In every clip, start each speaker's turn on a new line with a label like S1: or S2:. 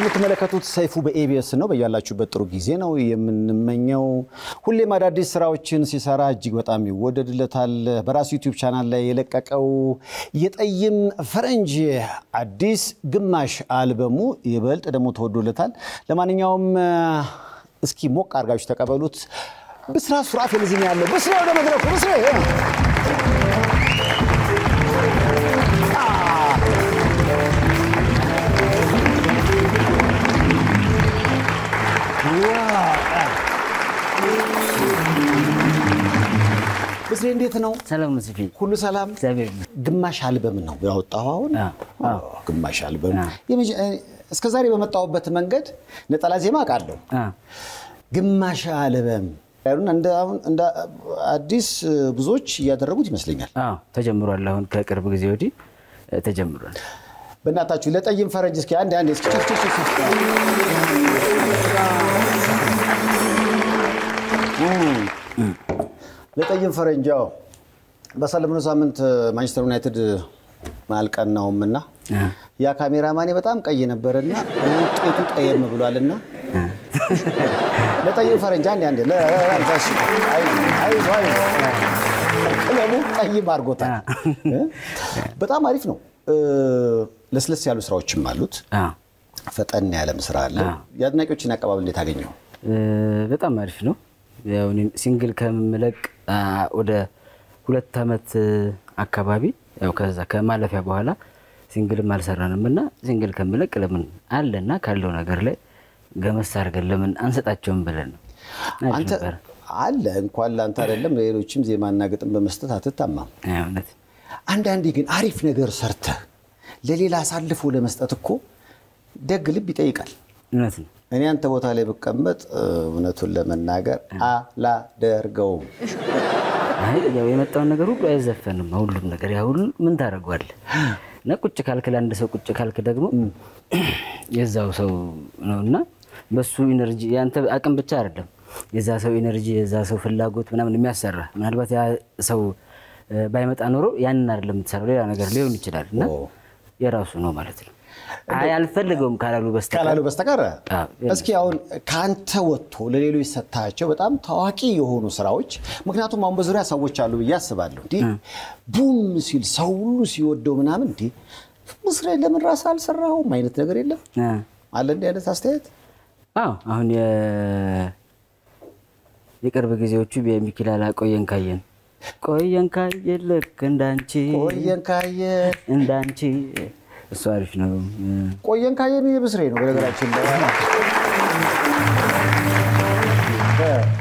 S1: የምትመለከቱት ሰይፉ በኤቢኤስ ነው። በያላችሁበት ጥሩ ጊዜ ነው የምንመኘው። ሁሌም አዳዲስ ስራዎችን ሲሰራ እጅግ በጣም ይወደድለታል። በራሱ ዩቲዩብ ቻናል ላይ የለቀቀው የጠይም ፈረንጅ አዲስ ግማሽ አልበሙ ይበልጥ ደግሞ ተወዶለታል። ለማንኛውም እስኪ ሞቅ አርጋችሁ ተቀበሉት። ብስራት ሱራፌል እዚህ ነው ያለው። ብስራት ወደ መድረኩ ብስራት ብስሬ እንዴት ነው?
S2: ሰላም ነው ሲፊ
S1: ሁሉ ሰላም
S2: እግዚአብሔር
S1: ግማሽ አልበም ነው ያወጣው አሁን ግማሽ አልበም እስከዛሬ በመጣውበት መንገድ ነጠላ ዜማ አቃለው ግማሽ አልበም እንደ አዲስ ብዙዎች ያደረጉት ይመስለኛል
S2: ተጀምሯል አሁን ከቅርብ ጊዜ ወዲህ ተጀምሯል
S1: በእናታችሁ ለጠይም ፈረንጅ እስኪ አንድ እስኪ ለጠይም ፈረንጃው በሰለሞኑ ሳምንት ማንቸስተር ዩናይትድ ማልቀናውምና ያ ካሜራማኔ በጣም ቀይ ነበርና ውጤቱ ቀየም ብሏልና ለጠይም ፈረንጃ አንድ ለዛሽ አይ ለሙ ጠይም አርጎታል በጣም አሪፍ ነው ለስለስ ያሉ ስራዎችም አሉት ፈጠን ያለም ስራ አለ ያድናቂዎችን አቀባበል እንዴት አገኘው
S2: በጣም አሪፍ ነው ያው ሲንግል ከመለቅ ወደ 2 አመት አካባቢ ያው ከዛ ከማለፊያ በኋላ ሲንግል ማልሰራንምና ሲንግል ከመለቅ ለምን አለና ካለው ነገር ላይ ገመስ አርገን ለምን አንሰጣቸውም ብለን ነው
S1: አንተ አለ እንኳን ላንተ አይደለም ለሌሎችም ዜማና ግጥም በመስጠት አትታማም
S2: እውነት
S1: አንዳንዴ ግን አሪፍ ነገር ሰርተ ለሌላ አሳልፎ ለመስጠት እኮ ደግ ልብ ይጠይቃል
S2: እውነት ነው
S1: እኔ አንተ ቦታ ላይ በቀመጥ እውነቱን ለመናገር አላደርገው
S2: አይ ያው የመጣው ነገር ሁሉ አይዘፈንም ሁሉም ነገር ያው ሁሉ ምን ታረጋዋል ነቁጭ ካልክ ለአንድ ሰው ቁጭ ካልክ ደግሞ የዛው ሰው ነውና በሱ ኢነርጂ ያንተ አቅም ብቻ አይደለም የዛ ሰው ኢነርጂ የዛ ሰው ፍላጎት ምናምን የሚያሰራ ምናልባት ያ ሰው ባይመጣ ኖሮ ያንን አይደለም ተሰራው ሌላ ነገር ሊሆን ይችላልና የራሱ ነው ማለት ነው አይ አልፈልገውም ካላሉ በስተቀር እስኪ አሁን ካንተ ወጥቶ ለሌሎች ሰጣቸው በጣም ታዋቂ የሆኑ ስራዎች ምክንያቱም አሁን በዙሪያ ሰዎች አሉ ያስባሉ እንዴ ቡም ሲል ሰው ሁሉ ሲወደው ምናምን እንዴ ሙስሬ ለምን ራስ አልሰራው ማለት ነገር የለም አለ እንዴ አይነት አስተያየት አሁን የቅርብ ጊዜዎቹ በሚኪላላ ቆየን ካየ ልክ እንዳንቺ
S1: ቆየን ካየ
S2: እንዳንቺ እሱ አሪፍ ነው
S1: ቆየን ካየ ነው የብስሬ ነው በነገራችን ላይ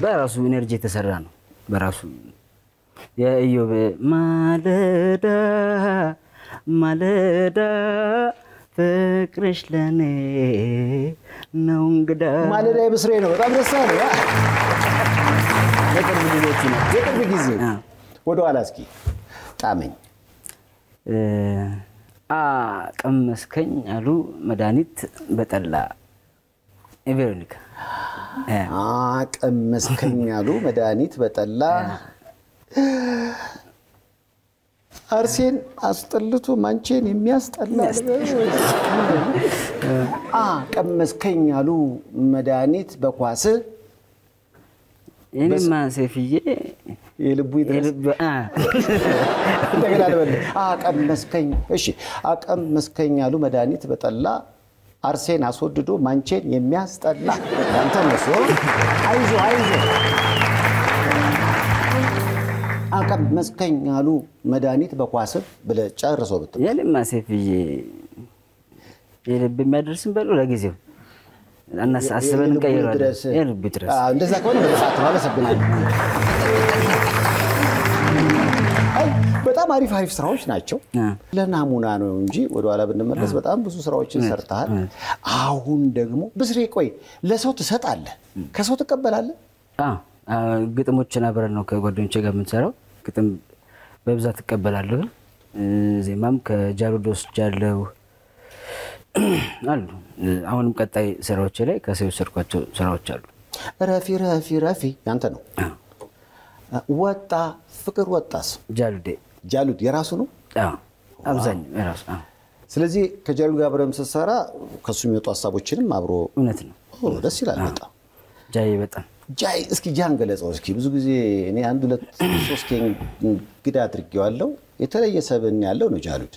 S2: በራሱ ኢነርጂ ተሰራ ነው በራሱ የኢዮብ ማለዳ ፍቅርሽ ለኔ ነው እንግዳ
S1: ማለዳ የብስሬ ነው በጣም ደስ አለ የቅርብ ጊዜ ወደ ኋላ እስኪ ጣመኝ
S2: ቀመስከኝ አሉ መድኃኒት በጠላ ኤቨሮኒካ
S1: ቀመስከኝ አሉ መድኃኒት በጠላ አርሴን አስጠልቶ ማንቼን የሚያስጠላ ቀመስከኝ አሉ መድኃኒት በኳስ
S2: እኔማ ሰፊዬ
S1: የልቡ ይድረስ እንደገና ለበል ቀመስከኝ እሺ ቀመስከኝ አሉ መድኃኒት በጠላ አርሴን አስወድዶ ማንቼን የሚያስጠላ አንተ ነሶ አይዞ ቀመስከኝ አሉ መድኃኒት በኳስ ብለ ጨርሶ ብት
S2: የኔማ ሰፊዬ የልብ የሚያደርስም በሉ ለጊዜው አናስ አስበን ቀይራለን የልብ ይድረስ
S1: እንደዛ ከሆነ በሰዓት ነው አመሰግናለሁ በጣም አሪፍ ስራዎች ናቸው ለናሙና ነው እንጂ ወደ ኋላ ብንመለስ በጣም ብዙ ስራዎችን ሰርተሃል አሁን ደግሞ ብስሬ ቆይ ለሰው ትሰጣለህ ከሰው ተቀበላለህ
S2: ግጥሞችን አብረን ነው ከጓደኞቼ ጋር የምንሰራው ግጥም በብዛት ተቀበላለሁ ዜማም ከጃሉዶስ ጃለው አሉ አሁንም ቀጣይ ስራዎች ላይ ከሰው ሰርኳቸው ስራዎች አሉ
S1: ረፊ ያንተ ነው ወጣ ፍቅር ወጣስ
S2: ጃሉዴ
S1: ጃሉድ የራሱ ነው
S2: አብዛኛው የራሱ
S1: ስለዚህ ከጃሉድ ጋር አብረን ስትሰራ ከሱ የሚወጡ ሀሳቦችንም አብሮ
S2: እውነት ነው።
S1: ደስ ይላል በጣም
S2: ጃይ በጣም
S1: ጃይ እስኪ ጃን ገለጸው እስኪ። ብዙ ጊዜ እኔ 1 2 3 እንግዳ አድርጌዋለሁ። የተለየ ሰብን ያለው ነው ጃሉድ።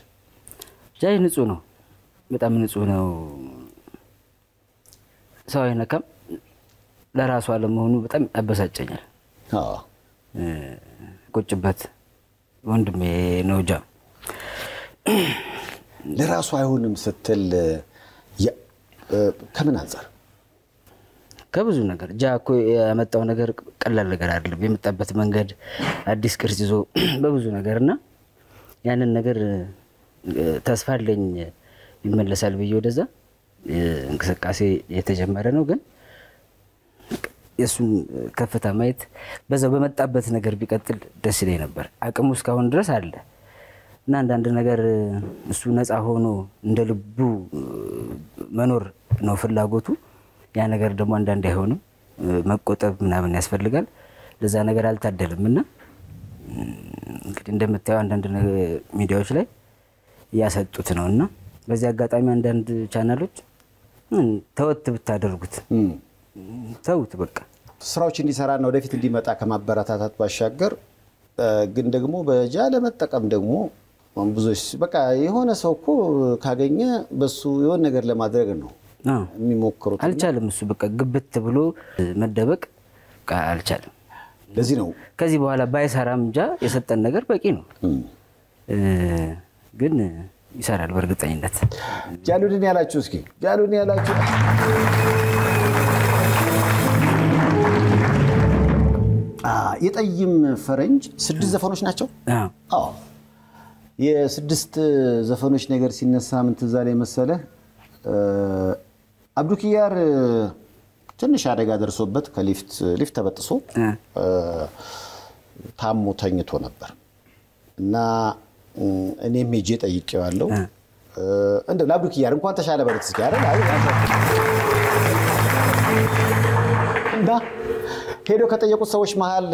S2: ጃይ ንጹህ ነው፣ በጣም ንጹህ ነው። ሰው አይነካም። ለራሱ አለመሆኑ በጣም ያበሳጨኛል።
S1: አዎ
S2: ቁጭበት ወንድሜ ነው ጃ።
S1: ለራሱ አይሆንም ስትል ከምን አንፃር?
S2: ከብዙ ነገር ጃ እኮ ያመጣው ነገር ቀላል ነገር አይደለም። የመጣበት መንገድ አዲስ ቅርጽ ይዞ በብዙ ነገርና ያንን ነገር ተስፋ አለኝ ይመለሳል ብዬ ወደዛ እንቅስቃሴ የተጀመረ ነው። ግን የሱን ከፍታ ማየት በዛው በመጣበት ነገር ቢቀጥል ደስ ይለኝ ነበር። አቅሙ እስካሁን ድረስ አለ እና አንዳንድ ነገር እሱ ነፃ ሆኖ እንደ ልቡ መኖር ነው ፍላጎቱ። ያ ነገር ደግሞ አንዳንድ አይሆንም፣ መቆጠብ ምናምን ያስፈልጋል። ለዛ ነገር አልታደልምና እንግዲህ እንደምታየው አንዳንድ ሚዲያዎች ላይ ያሰጡት ነውና በዚህ አጋጣሚ አንዳንድ ቻናሎች ተወት ብታደርጉት ተውት በቃ
S1: ስራዎች እንዲሰራና ወደፊት እንዲመጣ ከማበረታታት ባሻገር ግን ደግሞ በጃ ለመጠቀም ደግሞ ብዙዎች በቃ የሆነ ሰው እኮ ካገኘ በሱ የሆነ ነገር ለማድረግ ነው የሚሞክሩት።
S2: አልቻለም እሱ በቃ ግብት ብሎ መደበቅ አልቻለም።
S1: ለዚህ ነው
S2: ከዚህ በኋላ ባይሰራም ጃ የሰጠን ነገር በቂ ነው። ግን ይሰራል በእርግጠኝነት።
S1: ጃሉድን ያላችሁ እስኪ ጃሉድን ያላችሁ የጠይም ፈረንጅ 6 ዘፈኖች ናቸው። አዎ የ6 ዘፈኖች ነገር ሲነሳ ምን ትዝ አለኝ መሰለህ? አብዱኪያር ትንሽ አደጋ ደርሶበት ሊፍት ተበጥሶ ታሞ ተኝቶ ነበር እና እኔም ሄጄ ጠይቄዋለሁ። እንደው ለአብዱኪያር እንኳን ተሻለ በሉት እስኪ አይደል? እና ሄዶ ከጠየቁት ሰዎች መሃል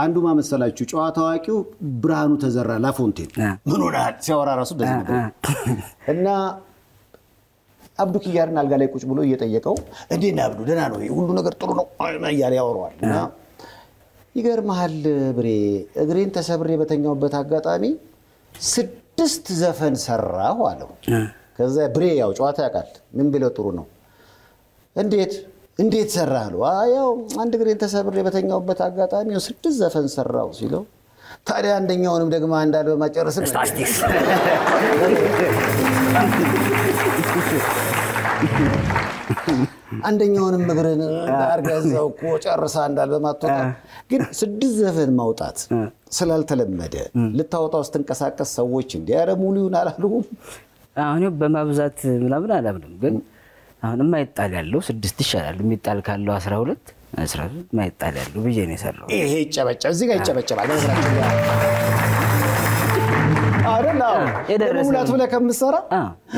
S1: አንዱ ማመሰላችሁ ጨዋታ አዋቂው ብርሃኑ ተዘራ ላፎንቴን ምን ሆነሃል ሲያወራ ራሱ እንደዚህ ነበር። እና አብዱኪያርን አልጋ ላይ ቁጭ ብሎ እየጠየቀው እንዴት ነህ አብዱ ደህና ነው ሁሉ ነገር ጥሩ ነው እያለ ያወራዋል። እና ይገርምሃል ብሬ እግሬን ተሰብሬ በተኛውበት አጋጣሚ 6 ዘፈን ሰራሁ አለው። ከዛ ብሬ ያው ጨዋታ ያውቃል ምን ቢለው ጥሩ ነው እንዴት ሰራህ አለው። ያው አንድ እግሬን ተሰብሬ በተኛውበት አጋጣሚ 6 ዘፈን ሰራሁ ሲለው ታዲያ አንደኛውንም ደግሞ አንድ አልበም ማጨረስን
S2: ስታስቲክስ
S1: አንደኛውንም እግርን አርጋዛው እኮ ጨርሳ አንድ አልበም አጥቷ ግን 6 ዘፈን ማውጣት ስላልተለመደ ልታወጣው ስትንቀሳቀስ ሰዎች እንዲያረ ሙሉ ይሁን አላሉም።
S2: አሁን በማብዛት ምናምን አላምንም። ግን አሁን የማይጣል ያለው 6 ይሻላል። የሚጣል ካለው 12 የማይጣል ያለው ብዬ ነው የሰራው።
S1: ይሄ ይጨበጨብ እዚህ ጋር ይጨበጨባል። አይደለም የደረሰውን ብለህ ከምትሰራ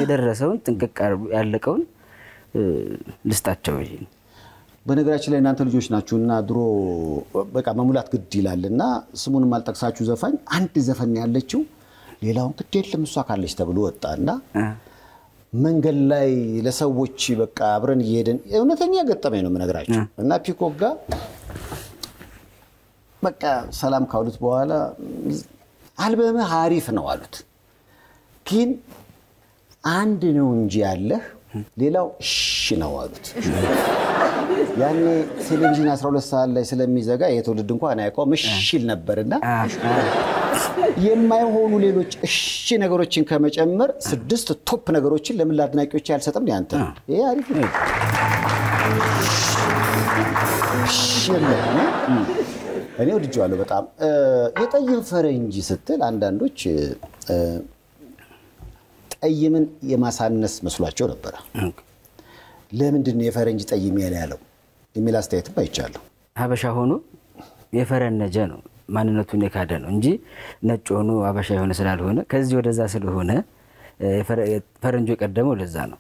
S2: የደረሰውን ጥንቅቅ ያለቀውን ልስጣቸው ብዬ ነው።
S1: በነገራችን ላይ እናንተ ልጆች ናችሁና ድሮ በቃ መሙላት ግድ ይላልና ስሙንም አልጠቅሳችሁ ዘፋኝ አንድ ዘፈን ያለችው ሌላውን ግድ የለም እሷ ካለች ተብሎ ወጣና መንገድ ላይ ለሰዎች በቃ አብረን እየሄድን እውነተኛ ገጠመኝ ነው የምነግራችሁ። እና ፒኮክ ጋር በቃ ሰላም ካሉት በኋላ አልበምህ አሪፍ ነው አሉት። ግን አንድ ነው እንጂ ያለህ ሌላው እሺ ነው አሉት። ያኔ ቴሌቪዥን 12 ሰዓት ላይ ስለሚዘጋ የትውልድ እንኳን አይቆም እሺል ነበርና የማይሆኑ ሌሎች እሺ ነገሮችን ከመጨመር 6 ቶፕ ነገሮችን ለምን ለአድናቂዎች ያልሰጠም ያንተ ይሄ አሪፍ ነው። እኔ ወድጄዋለሁ በጣም። የጠይም ፈረንጅ ስትል አንዳንዶች ጠይምን የማሳነስ መስሏቸው ነበር። ለምንድን ነው የፈረንጅ ጠይም ያለው የሚል አስተያየትም አይቻለሁ።
S2: ሀበሻ ሆኖ የፈረነጀ ነው ማንነቱን የካደ ነው እንጂ ነጭ ሆኖ ሀበሻ የሆነ ስላልሆነ ከዚህ ወደዛ ስለሆነ ፈረንጆ የቀደመው ለዛ ነው።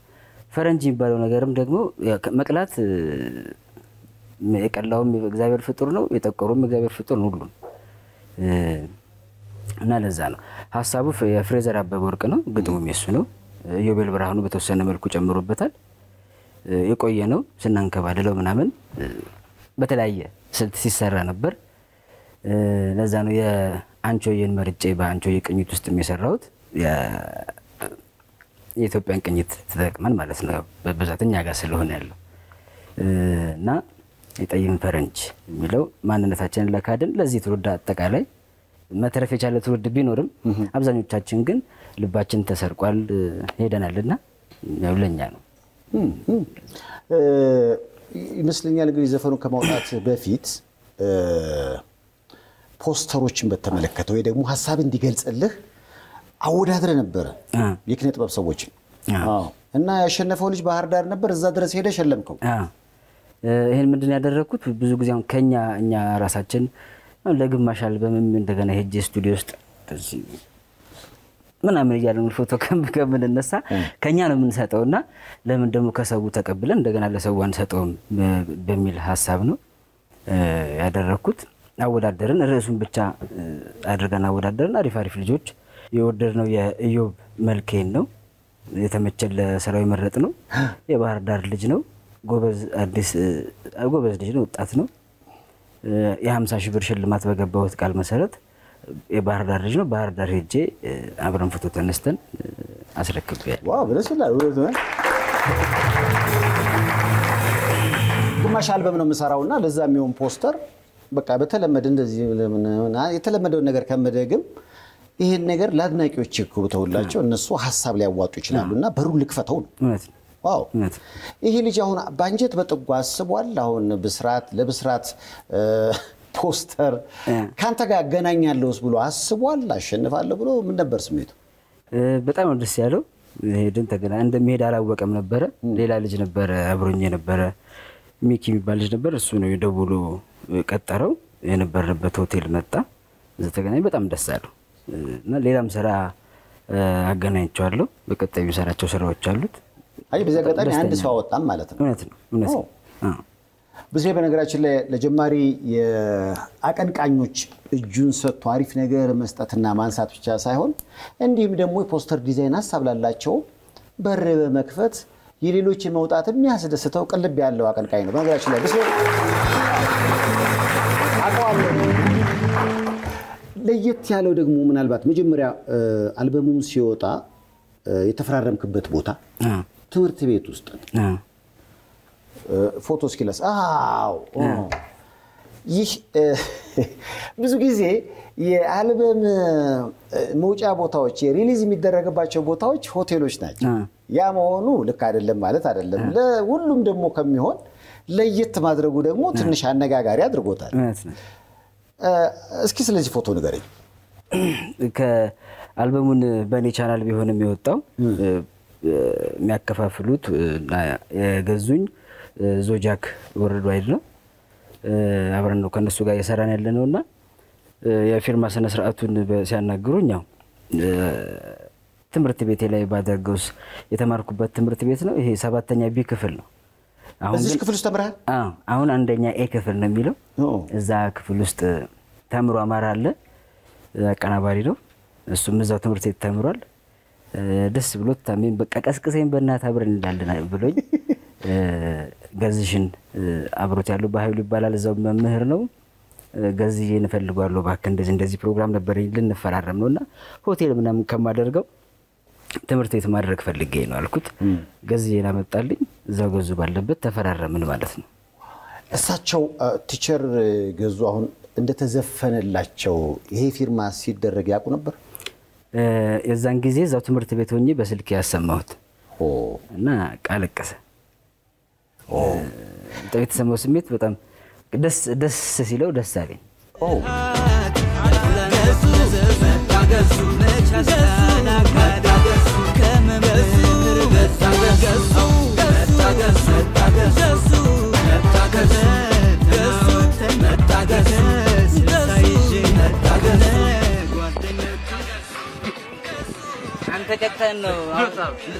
S2: ፈረንጅ የሚባለው ነገርም ደግሞ መቅላት የቀላውም እግዚአብሔር ፍጡር ነው፣ የጠቆሩም እግዚአብሔር ፍጡር ነው ሁሉም። እና ለዛ ነው ሐሳቡ የፍሬዘር አበበ ወርቅ ነው፣ ግጥሙም የሱ ነው። ዮቤል ብርሃኑ በተወሰነ መልኩ ጨምሮበታል። የቆየ ነው ስናንከባለለው ምናምን በተለያየ ስልት ሲሰራ ነበር። ለዛ ነው የአንቾዬን መርጬ በአንቾዬ ቅኝት ውስጥ የሚሰራውት የኢትዮጵያን ቅኝት ተጠቅመን ማለት ነው በብዛተኛ ጋር ስለሆነ ያለው እና የጠይም ፈረንጅ የሚለው ማንነታችንን ለካድን ለዚህ ትውልድ አጠቃላይ መተረፍ የቻለ ትውልድ ቢኖርም አብዛኞቻችን ግን ልባችን ተሰርቋል ሄደናልና ያው ለኛ ነው
S1: ይመስለኛል። እንግዲህ ዘፈኑ ከማውጣት በፊት ፖስተሮችን በተመለከተ ወይ ደግሞ ሐሳብ እንዲገልጽልህ አወዳድረ ነበር የኪነ ጥበብ ሰዎች እና ያሸነፈው ልጅ ባህር ዳር ነበር። እዛ ድረስ ሄደ ሸለምከው።
S2: ይሄን ምንድን ያደረኩት ብዙ ጊዜ አሁን እኛ ራሳችን ለግማሽ አልበምም እንደገና ሄጄ ስቱዲዮ ውስጥ ምናምን እያልን ፎቶ ከምንነሳ ከኛ ነው የምንሰጠውና ለምን ደግሞ ከሰው ተቀብለን እንደገና ለሰው አንሰጠውም በሚል ሐሳብ ነው ያደረኩት። አወዳደርን ርዕሱን ብቻ አድርገን አወዳደርን። አሪፍ ልጆች የወደድነው የኢዮብ መልኬን ነው የተመቸለ ለስራው የመረጥ ነው። የባህር ዳር ልጅ ነው ጎበዝ ልጅ ነው ወጣት ነው። የ50,000 ብር ሽልማት በገባሁት ቃል መሰረት የባህር ዳር ልጅ ነው። ባህር ዳር ሄጄ አብረን ፎቶ ተነስተን አስረክቤያለሁ።
S1: ዋው በለስላል ግማሽ አልበም ነው የምሰራውና ለዛ የሚሆን ፖስተር በቃ በተለመደ እንደዚህ የተለመደው ነገር ከመደግም ይሄን ነገር ለአድናቂዎች ይከውተውላቸው እነሱ ሐሳብ ሊያዋጡ ይችላሉና በሩን ልክፈተው ነው። ዋው ይሄ ልጅ አሁን ባንጀት በጥጓ አስቧል። አሁን ለብስራት ፖስተር ካንተ ጋር አገናኛለሁስ ብሎ አስቧል። አሸንፋለሁ ብሎ ምን ነበር ስሜቱ?
S2: በጣም ደስ ያለው ሄድን ተገናኝ እንደሚሄድ አላወቀም ነበር። ሌላ ልጅ ነበር አብሮኝ ነበር ሚኪ የሚባል ልጅ ነበር። እሱ ነው የደውሎ ቀጠረው የነበረበት ሆቴል መጣ። እዛ ተገናኝ በጣም ደስ አለው እና ሌላም ስራ አገናኝቻለሁ። በቀጣዩ የሚሰራቸው ስራዎች አሉት።
S1: አይ በዚህ አጋጣሚ አንድ ሰው አወጣም ማለት ነው።
S2: እውነት ነው።
S1: ብዙ በነገራችን ላይ ለጀማሪ የአቀንቃኞች እጁን ሰጥቶ አሪፍ ነገር መስጠትና ማንሳት ብቻ ሳይሆን እንዲህም ደግሞ የፖስተር ዲዛይን ሐሳብ ላላቸው በር በመክፈት የሌሎች መውጣት የሚያስደስተው ቅልብ ያለው አቀንቃኝ ነው። በነገራችን ላይ ብዙ አቋም ለየት ያለው ደግሞ ምናልባት መጀመሪያ አልበሙም ሲወጣ የተፈራረምክበት ቦታ ትምህርት ቤት ውስጥ ፎቶ ስኪለስ ይህ ብዙ ጊዜ የአልበም መውጫ ቦታዎች የሪሊዝ የሚደረግባቸው ቦታዎች ሆቴሎች ናቸው። ያ መሆኑ ልክ አይደለም ማለት አይደለም። ለሁሉም ደግሞ ከሚሆን ለየት ማድረጉ ደግሞ ትንሽ አነጋጋሪ አድርጎታል። እስኪ ስለዚህ ፎቶ ንገረኝ።
S2: ከአልበሙን በኔ ቻናል ቢሆንም የወጣው የሚያከፋፍሉት የገዙኝ ዞጃክ ወርልድ ዋይድ ነው። አብረን ነው ከነሱ ጋር እየሰራን ያለነውና የፊርማ ስነ ስርዓቱን ሲያናግሩኝ ያው ትምህርት ቤቴ ላይ ባደረገውስ የተማርኩበት ትምህርት ቤት ነው። ይሄ 7ኛ ቢ ክፍል ነው።
S1: እዚህ ክፍል ውስጥ ተምረሃል?
S2: አሁን አንደኛ ኤ ክፍል ነው የሚለው። እዛ ክፍል ውስጥ ተምሮ አማራ አለ አቀናባሪ ነው። እሱም እዛው ትምህርት ቤት ተምሯል። ደስ ብሎት ታሜን በቃ ቀስቅሰኝ በእናት አብረን እንዳለን ብሎኝ ገዝሽን አብሮት ያለው በኃይሉ ይባላል እዛው መምህር ነው። ገዝዬ እንፈልጋለሁ ባክ እንደዚህ ፕሮግራም ነበር ልንፈራረም ነውና ሆቴል ምናምን ከማደርገው ትምህርት ቤት ማድረግ ፈልጌ ነው አልኩት። ገዝዬን አመጣልኝ። እዛው ገዙ ባለበት ተፈራረምን ማለት ነው።
S1: እሳቸው ቲቸር ገዙ አሁን እንደተዘፈነላቸው ይሄ ፊርማ ሲደረግ ያውቁ ነበር?
S2: የዛን ጊዜ እዛው ትምህርት ቤት ሆኜ በስልክ ያሰማሁት እና ቃለቀሰ። የተሰማው ስሜት በጣም ደስ ሲለው ደስ አለኝ። አንተ ቀጥተን ነው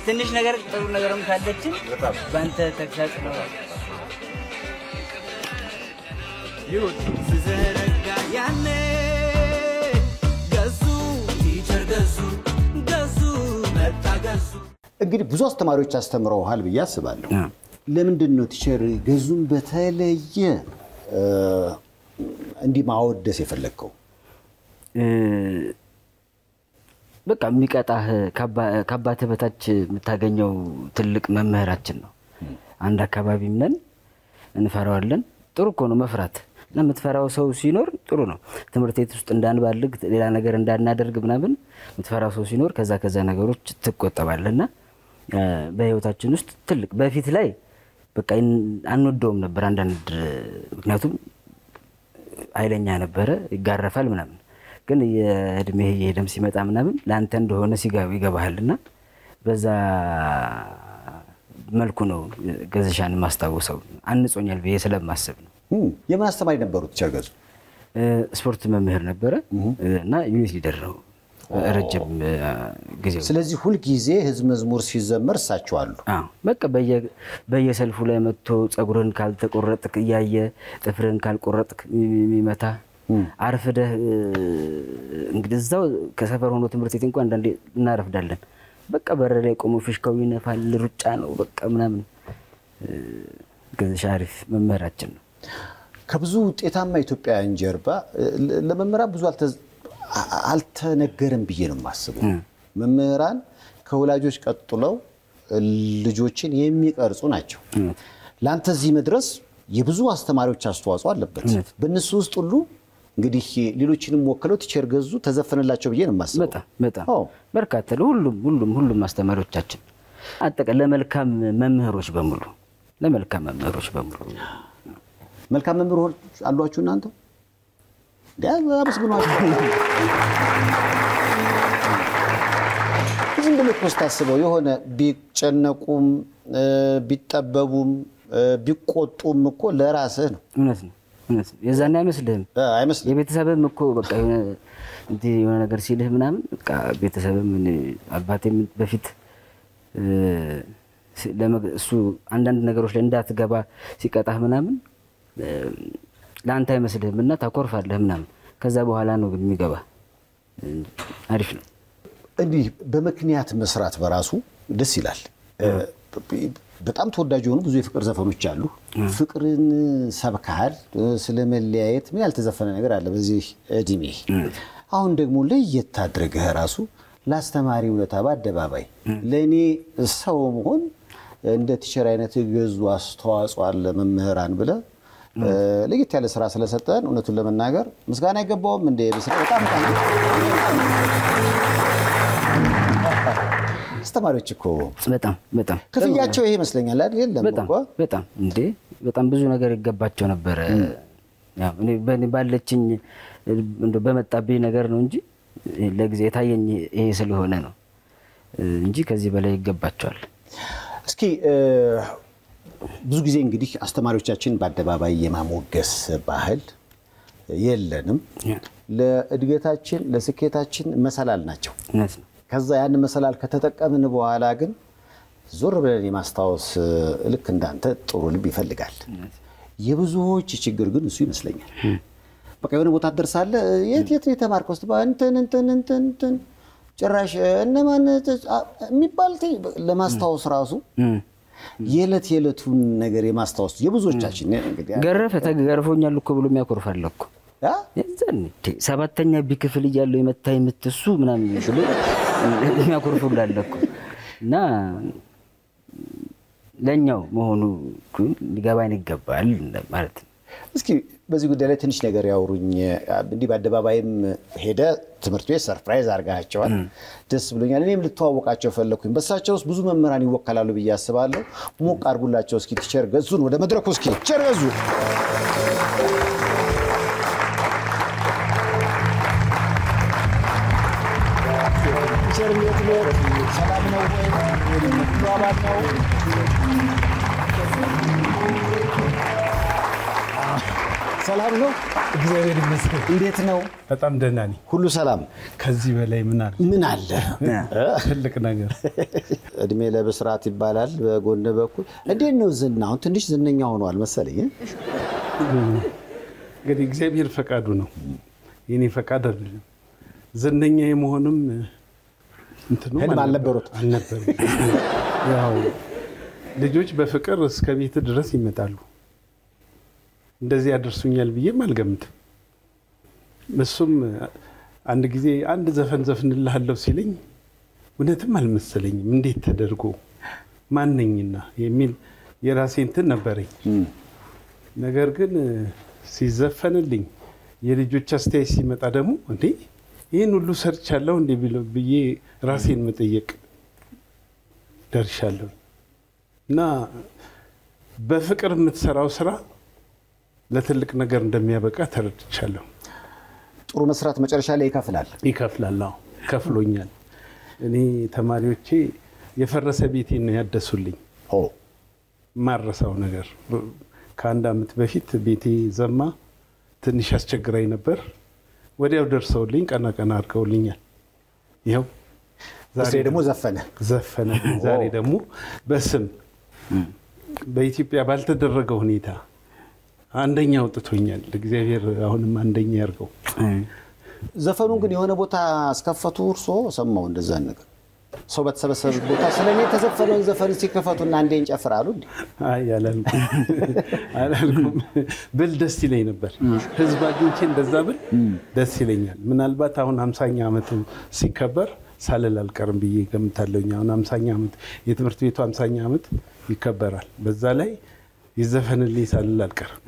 S2: ትንሽ ነገር ጥሩ ነገርም ካለችን ባንተ ተክሳጽ ነው ይሁት ሲዘረጋ ያኔ ገዙ ቲቸር ገዙ መጣ ገዙ።
S1: እንግዲህ ብዙ አስተማሪዎች አስተምረውሃል ብዬ አስባለሁ። ለምንድን ነው ቲቸር ገዙን በተለየ እንዲህ ማወደስ የፈለግከው?
S2: በቃ የሚቀጣህ ከአባትህ በታች የምታገኘው ትልቅ መምህራችን ነው። አንድ አካባቢም ነን እንፈራዋለን። ጥሩ እኮ ነው መፍራት እና የምትፈራው ሰው ሲኖር ጥሩ ነው። ትምህርት ቤት ውስጥ እንዳንባልግ ሌላ ነገር እንዳናደርግ ምናምን የምትፈራው ሰው ሲኖር ከዛ ነገሮች ትቆጠባለህና በህይወታችን ውስጥ ትልቅ በፊት ላይ በቃ አንወደውም ነበር አንዳንድ ምክንያቱም ኃይለኛ ነበረ ይጋረፋል ምናምን ግን የእድሜ የደም ሲመጣ ምናምን ላንተ እንደሆነ ይገባሃልና በዛ መልኩ ነው ገዘሻን ማስተዋወሰው አንጾኛል ብዬ ስለማስብ ነው።
S1: የምን አስተማሪ ነበሩት ቲቸር ገዙ?
S2: ስፖርት መምህር ነበረ እና ዩኒት ሊደር ነው ረጅም ጊዜ።
S1: ስለዚህ ሁሉ ጊዜ ህዝብ መዝሙር ሲዘመር እሳቸው አሉ።
S2: በቃ በየሰልፉ ላይ መጥቶ ጸጉርን ካልተቆረጥክ እያየ ጥፍርን ካልቆረጥክ የሚመታ አርፍደህ እንግዲህ እዛው ከሰፈር ሆኖ ትምህርት ቤት እንኳን አንዳንዴ እናረፍዳለን። በቃ በር ላይ ቆሞ ፍሽካው ይነፋል ሩጫ ነው በቃ ምናምን ገዘሻ አሪፍ መምህራችን ነው።
S1: ከብዙ ውጤታማ ኢትዮጵያውያን ጀርባ ለመምህራን ብዙ አልተነገረም ብዬ ነው የማስበው። መምህራን ከወላጆች ቀጥለው ልጆችን የሚቀርጹ ናቸው። ላንተ እዚህ መድረስ የብዙ አስተማሪዎች አስተዋጽኦ አለበት። በእነሱ ውስጥ ሁሉ እንግዲህ ሌሎችንም ወክለው ቲቸር ገዙ ተዘፈነላቸው ብዬ ነው የማስበው።
S2: በጣም በርካታ ሁሉም አስተማሪዎቻችን አጠቃላይ ለመልካም መምህሮች በሙሉ
S1: መልካም መምህሮች አሏችሁ እናንተ? አመስግኗቸው። ዝም ብለህ ስታስበው የሆነ ቢጨነቁም ቢጠበቡም ቢቆጡም እኮ ለራስህ ነው።
S2: እውነት ነው። የዛኔ አይመስልህም? የቤተሰብም እኮ በቃ የሆነ ነገር ሲልህ ምናምን በቃ ቤተሰብም አባቴም በፊት እሱ አንዳንድ ነገሮች ላይ እንዳትገባ ሲቀጣህ ምናምን ለአንተ አይመስልህም እና ታኮርፋለህ ምናምን ከዛ በኋላ ነው ግን የሚገባ። አሪፍ ነው።
S1: እንዲህ በምክንያት መስራት በራሱ ደስ ይላል። በጣም ተወዳጅ የሆኑ ብዙ የፍቅር ዘፈኖች አሉ። ፍቅርን ሰብካል። ስለመለያየት ምን ያልተዘፈነ ነገር አለ በዚህ እድሜ። አሁን ደግሞ ለየት አድርገህ ራሱ ላስተማሪ ውለታ በአደባባይ ለኔ ሰው መሆን እንደ ቲቸር አይነት ገዙ አስተዋጽኦ አለ መምህራን ብለህ ለየት ያለ ስራ ስለሰጠን እውነቱን ለመናገር ምስጋና አይገባውም እንደ በጣም አስተማሪዎች እኮ በጣም ክፍያቸው ይሄ ይመስለኛል አይደል? የለም እኮ
S2: በጣም እንዴ በጣም ብዙ ነገር ይገባቸው ነበር። ያው እኔ ባለችኝ እንደ በመጣብኝ ነገር ነው እንጂ ለጊዜ ታየኝ ይሄ ስለሆነ ነው እንጂ ከዚህ በላይ ይገባቸዋል። እስኪ
S1: ብዙ ጊዜ እንግዲህ አስተማሪዎቻችን በአደባባይ የማሞገስ ባህል የለንም። ለእድገታችን ለስኬታችን መሰላል ናቸው። ከዛ ያን መሰላል ከተጠቀምን በኋላ ግን ዞር ብለን የማስታወስ ልክ እንዳንተ ጥሩ ልብ ይፈልጋል። የብዙዎች ችግር ግን እሱ ይመስለኛል። በቃ የሆነ ቦታ ደርሳለህ የት የተማርከው እንትን ጭራሽ እነማን የሚባል ለማስታወስ ራሱ የዕለቱን ነገር የማስታወስ የብዙዎቻችን እንግዲህ
S2: ገርፎኛል እኮ ብሎ የሚያኮርፋል እኮ የዛን ሰባተኛ ቢክፍል እያለው የመታይ የምትሱ ምናምን ይሽሉ የሚያኮርፉላል እኮ እና ለኛው መሆኑ ሊገባኝ ይገባል ማለት ነው።
S1: እስኪ በዚህ ጉዳይ ላይ ትንሽ ነገር ያውሩኝ። እንዲህ በአደባባይም ሄደ ትምህርት ቤት ሰርፕራይዝ አርጋቸዋል። ደስ ብሎኛል። እኔም ልተዋወቃቸው ፈለኩኝ። በሳቸው ውስጥ ብዙ መምህራን ይወከላሉ ብዬ አስባለሁ። ሞቅ አርጉላቸው እስኪ ቲቸር ገዙን ወደ መድረኩ እስኪ ቲቸር ገዙ ሰላም ነው ወይ? ሰላም ነው?
S3: እግዚአብሔር ይመስገን።
S1: እንዴት ነው?
S3: በጣም ደህና ነኝ።
S1: ሁሉ ሰላም?
S3: ከዚህ በላይ ምን አለ? ትልቅ ነገር።
S1: እድሜ ለብስራት ይባላል በጎን በኩል። እንዴት ነው ዝናውን? ትንሽ ዝነኛ ሆኗል መሰለኝ።
S3: እንግዲህ እግዚአብሔር ፈቃዱ ነው። የኔ ፈቃድ አይደለም። ዝነኛ የመሆንም እንትኑ
S1: ህልም አልነበሩት
S3: ያው ልጆች በፍቅር እስከ ቤት ድረስ ይመጣሉ እንደዚህ ያደርሱኛል ብዬም አልገምትም እሱም አንድ ጊዜ አንድ ዘፈንልሃለሁ ሲለኝ እውነትም አልመሰለኝም እንዴት ተደርጎ ማንነኝና የሚል የራሴ እንትን ነበረኝ ነገር ግን ሲዘፈንልኝ የልጆች አስተያየት ሲመጣ ደግሞ እንዴ ይሄን ሁሉ ሰርቻለሁ እንዴ ብዬ ራሴን መጠየቅ ደርሻለሁ እና በፍቅር የምትሰራው ስራ ለትልቅ ነገር እንደሚያበቃ ተረድቻለሁ
S1: ጥሩ መስራት መጨረሻ ላይ
S3: ይከፍላል አዎ ከፍሎኛል እኔ ተማሪዎቼ የፈረሰ ቤቴን ነው ያደሱልኝ ማረሳው ነገር ከአንድ አመት በፊት ቤቴ ዘማ ትንሽ አስቸግራይ ነበር ወዲያው ደርሰውልኝ ቀና አድርገውልኛል ይሄው
S1: ዛሬ ደግሞ
S3: ዘፈነ ዛሬ ደግሞ በስም በኢትዮጵያ ባልተደረገው ሁኔታ አንደኛ አውጥቶኛል እግዚአብሔር አሁንም አንደኛ ያርገው
S1: ዘፈኑን ግን የሆነ ቦታ አስከፈቱ እርሶ ሰማው እንደዛ ነገር ሰው በተሰበሰበ ቦታ ስለኔ ተዘፈነውን ዘፈን ሲከፈቱና አንዴ እንጨፍራሉ እንዴ
S3: አይ አላልኩም ብል ደስ ይለኝ ነበር ህዝብ አግኝቼ እንደዛ ብል ደስ ይለኛል ምናልባት አሁን 50ኛ አመቱ ሲከበር ሳልል አልቀርም ብዬ ገምታለሁኝ አሁን 50ኛ አመት የትምህርት ቤቱ 50ኛ አመት ይከበራል በዛ ላይ ይዘፈንልኝ ሳልል አልቀርም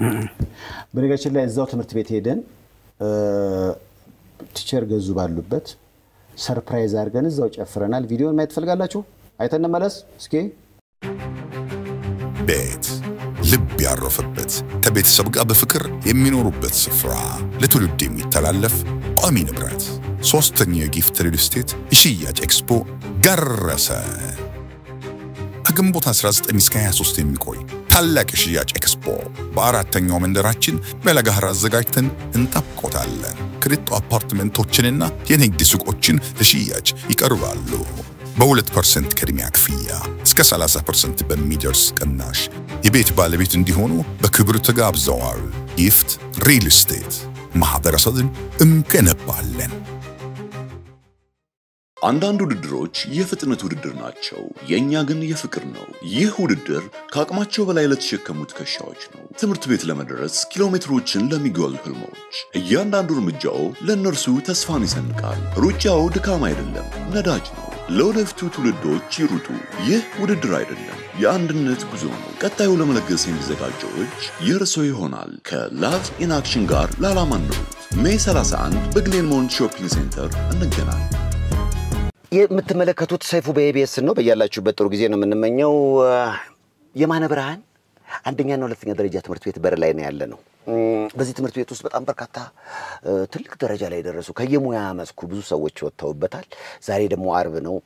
S1: በነገራችን ላይ እዛው ትምህርት ቤት ሄደን ቲቸር ገዙ ባሉበት ሰርፕራይዝ አድርገን እዛው ጨፍረናል ቪዲዮን ማየት ፈልጋላችሁ አይተን እንመለስ እስኪ
S4: ቤት ልብ ያረፈበት ከቤተሰብ ጋር በፍቅር የሚኖሩበት ስፍራ ለትውልድ የሚተላለፍ ቋሚ ንብረት ሶስተኛው የጊፍት ሪል ስቴት የሽያጭ ኤክስፖ ደረሰ ከግንቦት 19 እስከ 23 የሚቆይ ታላቅ የሽያጭ ኤክስፖ በአራተኛው መንደራችን በለጋህር አዘጋጅተን እንጠብቆታለን ክሪቶ አፓርትመንቶችንና የንግድ ሱቆችን ለሽያጭ ይቀርባሉ በ2% ቅድሚያ ክፍያ እስከ 30% በሚደርስ ቅናሽ የቤት ባለቤት እንዲሆኑ በክብር ተጋብዘዋል ጊፍት ሪል ስቴት ማህበረሰብን እንገነባለን
S5: አንዳንድ ውድድሮች የፍጥነት ውድድር ናቸው የኛ ግን የፍቅር ነው ይህ ውድድር ከአቅማቸው በላይ ለተሸከሙ ትከሻዎች ነው ትምህርት ቤት ለመድረስ ኪሎሜትሮችን ለሚጓዙ ህልሞች እያንዳንዱ እርምጃው ለነርሱ ተስፋን ይሰንቃል ሩጫው ድካም አይደለም ነዳጅ ነው ለወደፊቱ ትውልዶች ይሩጡ ይህ ውድድር አይደለም የአንድነት ጉዞ ነው ቀጣዩ ለመለገስ የሚዘጋጀው እጅ የርሶ ይሆናል ከላቭ ኢን አክሽን ጋር ላላማን ነው ሜይ 31 በግሌን ሞንት ሾፒንግ ሴንተር እንገናኝ
S1: የምትመለከቱት ሰይፉ በኢቢኤስ ነው በያላችሁበት ጥሩ ጊዜ ነው የምንመኘው የማነ ብርሃን አንደኛና ሁለተኛ ደረጃ ትምህርት ቤት በር ላይ ነው ያለነው በዚህ ትምህርት ቤት ውስጥ በጣም በርካታ ትልቅ ደረጃ ላይ ደረሱ ከየሙያ መስኩ ብዙ ሰዎች ወጥተውበታል ዛሬ ደግሞ አርብ ነው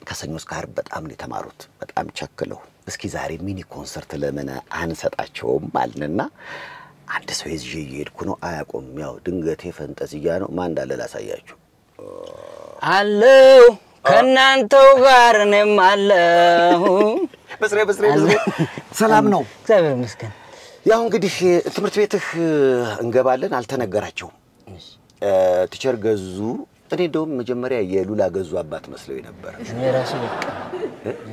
S1: ከሰኞ እስከ አርብ በጣም ነው የተማሩት በጣም ቸክለው እስኪ ዛሬ ሚኒ ኮንሰርት ለምን አንሰጣቸውም አልንና አንድ ሰው ይዤ እየሄድኩ ነው አያቆም ያው ድንገቴ ፈንጠዝያ ነው ማን እንዳለ ላሳያችሁ
S2: አለው ከናንተው ጋር ነም አለው
S1: በስሬ ሰላም ነው
S2: እግዚአብሔር ይመስገን
S1: ያው እንግዲህ ትምህርት ቤትህ እንገባለን አልተነገራቸውም ቲቸር ገዙ እኔ እንደውም መጀመሪያ የሉላ ገዙ አባት መስለው ነበር
S2: እኔ ራሱ በቃ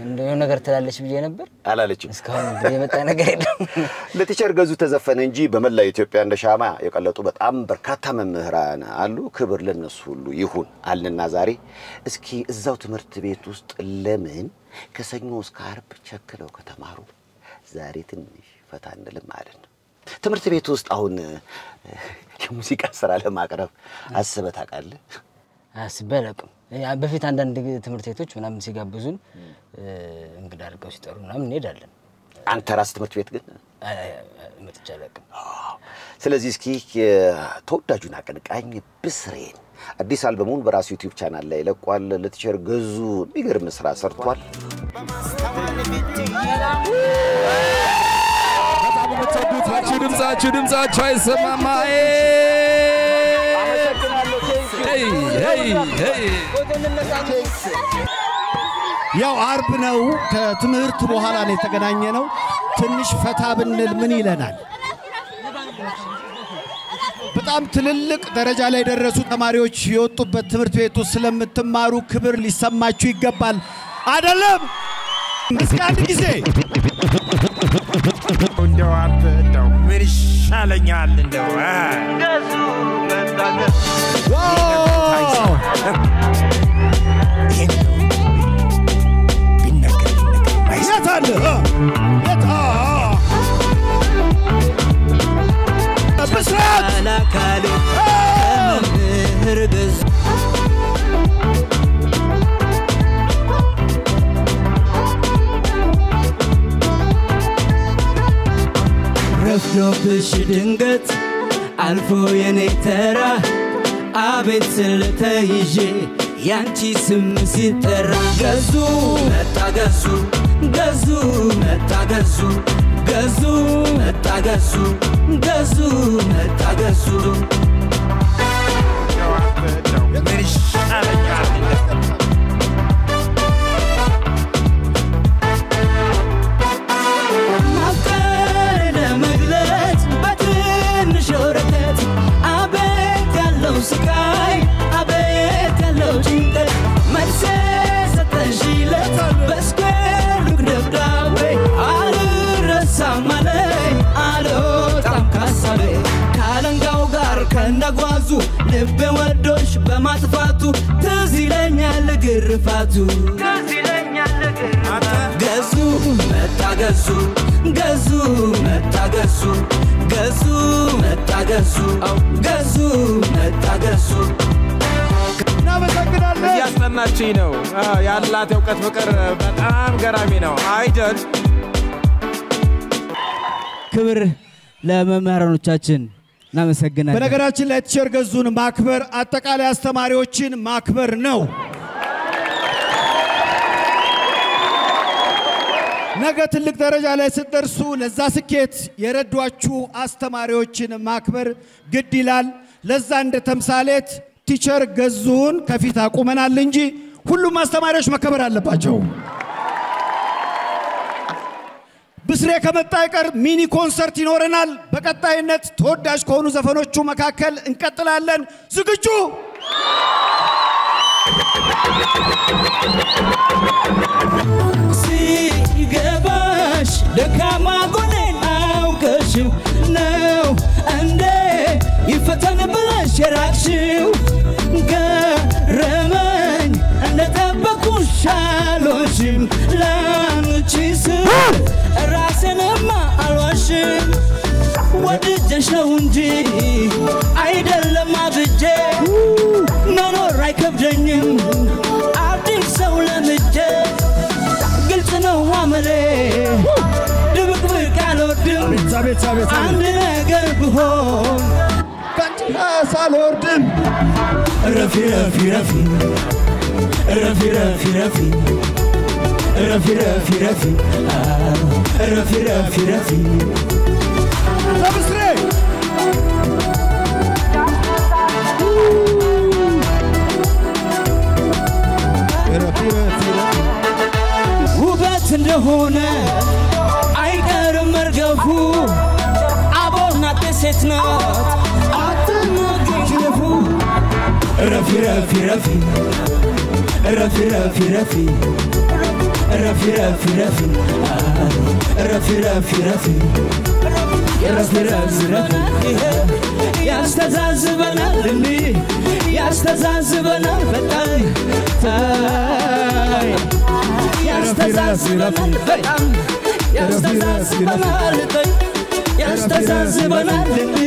S2: እንደው ነገር ትላለች ብዬ ነበር
S1: አላለችም
S2: እስካሁን የመጣ ነገር የለም
S1: ለቲቸር ገዙ ተዘፈነ እንጂ በመላ ኢትዮጵያ እንደ ሻማ የቀለጡ በጣም በርካታ መምህራን አሉ ክብር ለነሱ ሁሉ ይሁን አልንና ዛሬ እስኪ እዛው ትምህርት ቤት ውስጥ ለምን ከሰኞ እስከ አርብ ቸክለው ከተማሩ ዛሬ ትንሽ ፈታ እንልም ማለት ነው ትምህርት ቤት ውስጥ አሁን የሙዚቃ ስራ ለማቅረብ አስበህ ታውቃለህ
S2: አስበለቅም በፊት አንዳንድ ትምህርት ቤቶች ምናምን ሲጋብዙን እንግዳ አድርገው ሲጠሩ ምናምን እንሄዳለን
S1: አንተ ራስ ትምህርት ቤት ግን
S2: መጥቻለቅም
S1: ስለዚህ እስኪ ተወዳጁን አቀንቃኝ ብስሬን አዲስ አልበሙን በራሱ ዩቲዩብ ቻናል ላይ ለቋል ለቲቸር ገዙ የሚገርም ስራ ሰርቷል
S6: ድምጻችሁ አይሰማማይ
S7: ያው አርብ ነው ከትምህርት በኋላ ነው የተገናኘነው ትንሽ ፈታ ብንል ምን ይለናል በጣም ትልልቅ ደረጃ ላይ ደረሱ ተማሪዎች የወጡበት ትምህርት ቤት ውስጥ ስለምትማሩ ክብር ሊሰማችሁ ይገባል አይደለም? እስኪ አንድ ጊዜ
S8: እንደው አንተ እንደው ምን ይሻለኛል እንደው
S9: ረፍዶብሽ ድንገት አልፎ የኔ ተራ አቤት ስለተይዤ ያንቺ ስም ሲጠራ ገዙ መጣ ገዙ ገዙ መጣ ገዙ ገዙ መጣ ገዙ ገዙ መጣ ገዙ
S8: ምን ይሻለኛል
S9: ስቃይ አቤት ያለው ጭንቀት መልሴ ሰጠሽለት በስኩር ደብዳቤ አልረሳም አለኝ አልወጣም ካሳቤ ካለንጋው ጋር ከነጓዙ ልቤ ወዶሽ በማጥፋቱ ትዝ ይለኛል ግርፋቱ ገዙ መጣ ገዙ ገዙ መጣ ገዙ ገዙ መጣ ገዙ ገዙ መጣ ገዙ
S7: እናመሰግናለን።
S8: እያስጠናችኝ ነው ያላት የእውቀት ፍቅር በጣም ገራሚ ነው አይደል?
S9: ክብር ለመምህራኖቻችን እናመሰግናለን።
S7: በነገራችን ላይ ቲቸር ገዙን ማክበር አጠቃላይ አስተማሪዎችን ማክበር ነው። ነገ ትልቅ ደረጃ ላይ ስትደርሱ ለዛ ስኬት የረዷችሁ አስተማሪዎችን ማክበር ግድ ይላል። ለዛ እንደ ተምሳሌት ቲቸር ገዙን ከፊት አቁመናል እንጂ ሁሉም አስተማሪዎች መከበር አለባቸው። ብስሬ ከመጣ ይቀር ሚኒ ኮንሰርት ይኖረናል። በቀጣይነት ተወዳጅ ከሆኑ ዘፈኖቹ መካከል እንቀጥላለን። ዝግጁ?
S9: ሲገባሽ ደካማ ጎኔን አውቀሽው ነው እንዴ ይፈተን ብለሽ የራቅሽው ገረመኝ እንደጠበኩሽ አልሆንሽም ላንቺ ስል ራሴንማ አልዋሽም ወድጀሽ ነው እንጂ አይደለም አብጄ መኖር አይከብደኝም አዲስ ሰው ለምጄ ግልጽ ነው አመሌ ድብቅብቅ አልወድም አንድ ነገር ብሆን
S7: ከአንቺ ሳልወርድም
S9: ረፊ ረፊ ረፊ ረፊ ረፊ ረፊ ረፊ ረፊ ረፊ ረፊ ረፊ ረፊ
S7: ለብስሬ
S9: ውበት እንደሆነ አይቀርም መርገፉ አቦናት ሴት ናት አትናገኝፉ ረፊ ረፊ ረፊ ረፊ ረፊ ረፊ ረፊ ረፊ ረፊ ረፊ ረፊ ረፊ ረፊ ረፊ ረፊ ያስተዛዝበናል እንዲ ያስተዛዝበናል በጣም ታይ ያስተዛዝበናል በጣም ያስተዛዝበናል ታይ ያስተዛዝበናል እንዲ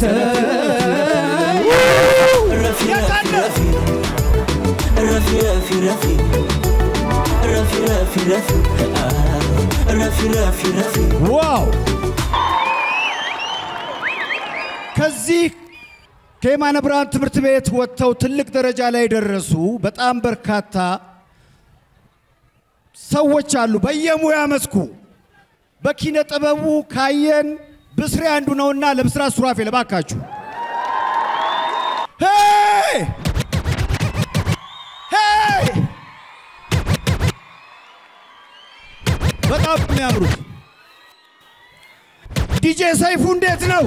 S9: ታይ ረፊ ረፊ ረፊ ረፊ ረፊ ረፊ ረፊ ረፊ ረፊ ረፊ ረፊ ረፊ
S7: ዋው! ከዚህ ከየማነ ብርሃን ትምህርት ቤት ወጥተው ትልቅ ደረጃ ላይ ደረሱ በጣም በርካታ ሰዎች አሉ በየሙያ መስኩ። በኪነ ጥበቡ ካየን ብስሬ አንዱ ነውና ለብስራት ሱራፌል ባካችሁ ሄይ ሄይ በጣም የሚያምሩት ዲጄ ሰይፉ እንዴት ነው?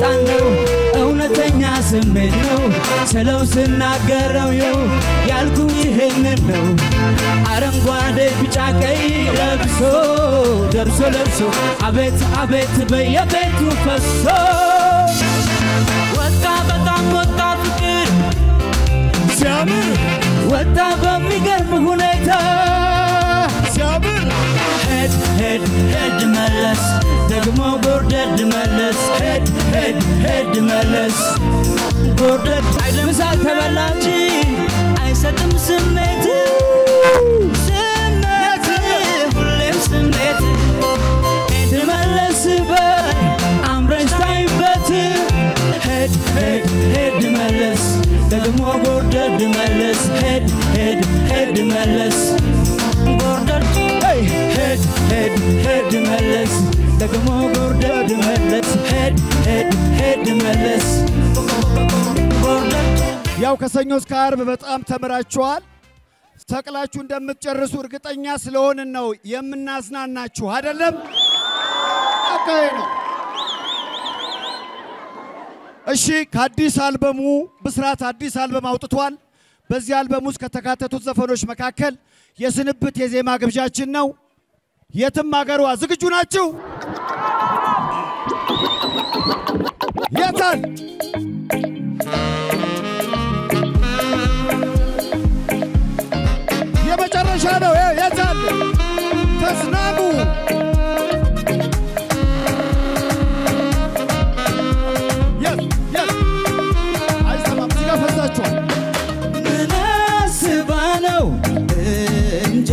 S9: ፈጣን ነው እውነተኛ ስሜት ነው ስለው ስናገረው ያልኩኝ ይሄንን ነው አረንጓዴ ቢጫ ቀይ ለብሶ ደርሶ ለብሶ አቤት አቤት በየቤቱ ፈሶ ወጣ በጣም ወጣ ፍቅር ሲያምር ወጣ በሚገርም ሁኔታ ሲያምር ሄድ መለስ ደግሞ ጎርደድ መለስ ሄድ መለስ ጎርደድ ምሳል ተበላች አይሰጥም ስሜት ሁሌም ስሜት ሄድ መለስ በይ አምረሽ ታይበት ሄድ መለስ ደግሞ ጎርደድ መለስ ሄድ መለስ ጎርደድ ሄድ መለስ ደግሞ ጎርደድ መለስ ሄድ መለስ ጎርደድ
S7: ያው ከሰኞ እስከ ዓርብ በጣም ተምራችኋል ሰቅላችሁ እንደምትጨርሱ እርግጠኛ ስለሆንን ነው የምናዝናናችሁ አይደለም አካይ ነው እሺ ከአዲስ አልበሙ ብስራት አዲስ አልበም አውጥቷል በዚህ አልበም ውስጥ ከተካተቱት ዘፈኖች መካከል የስንብት የዜማ ግብዣችን ነው የትም አገሯ ዝግጁ ናችሁ የታል የመጨረሻ ነው የታል ተስናኑ አይሰማም እዚህ ጋር ፈዛችኋል
S9: ምን አስባ ነው እንጃ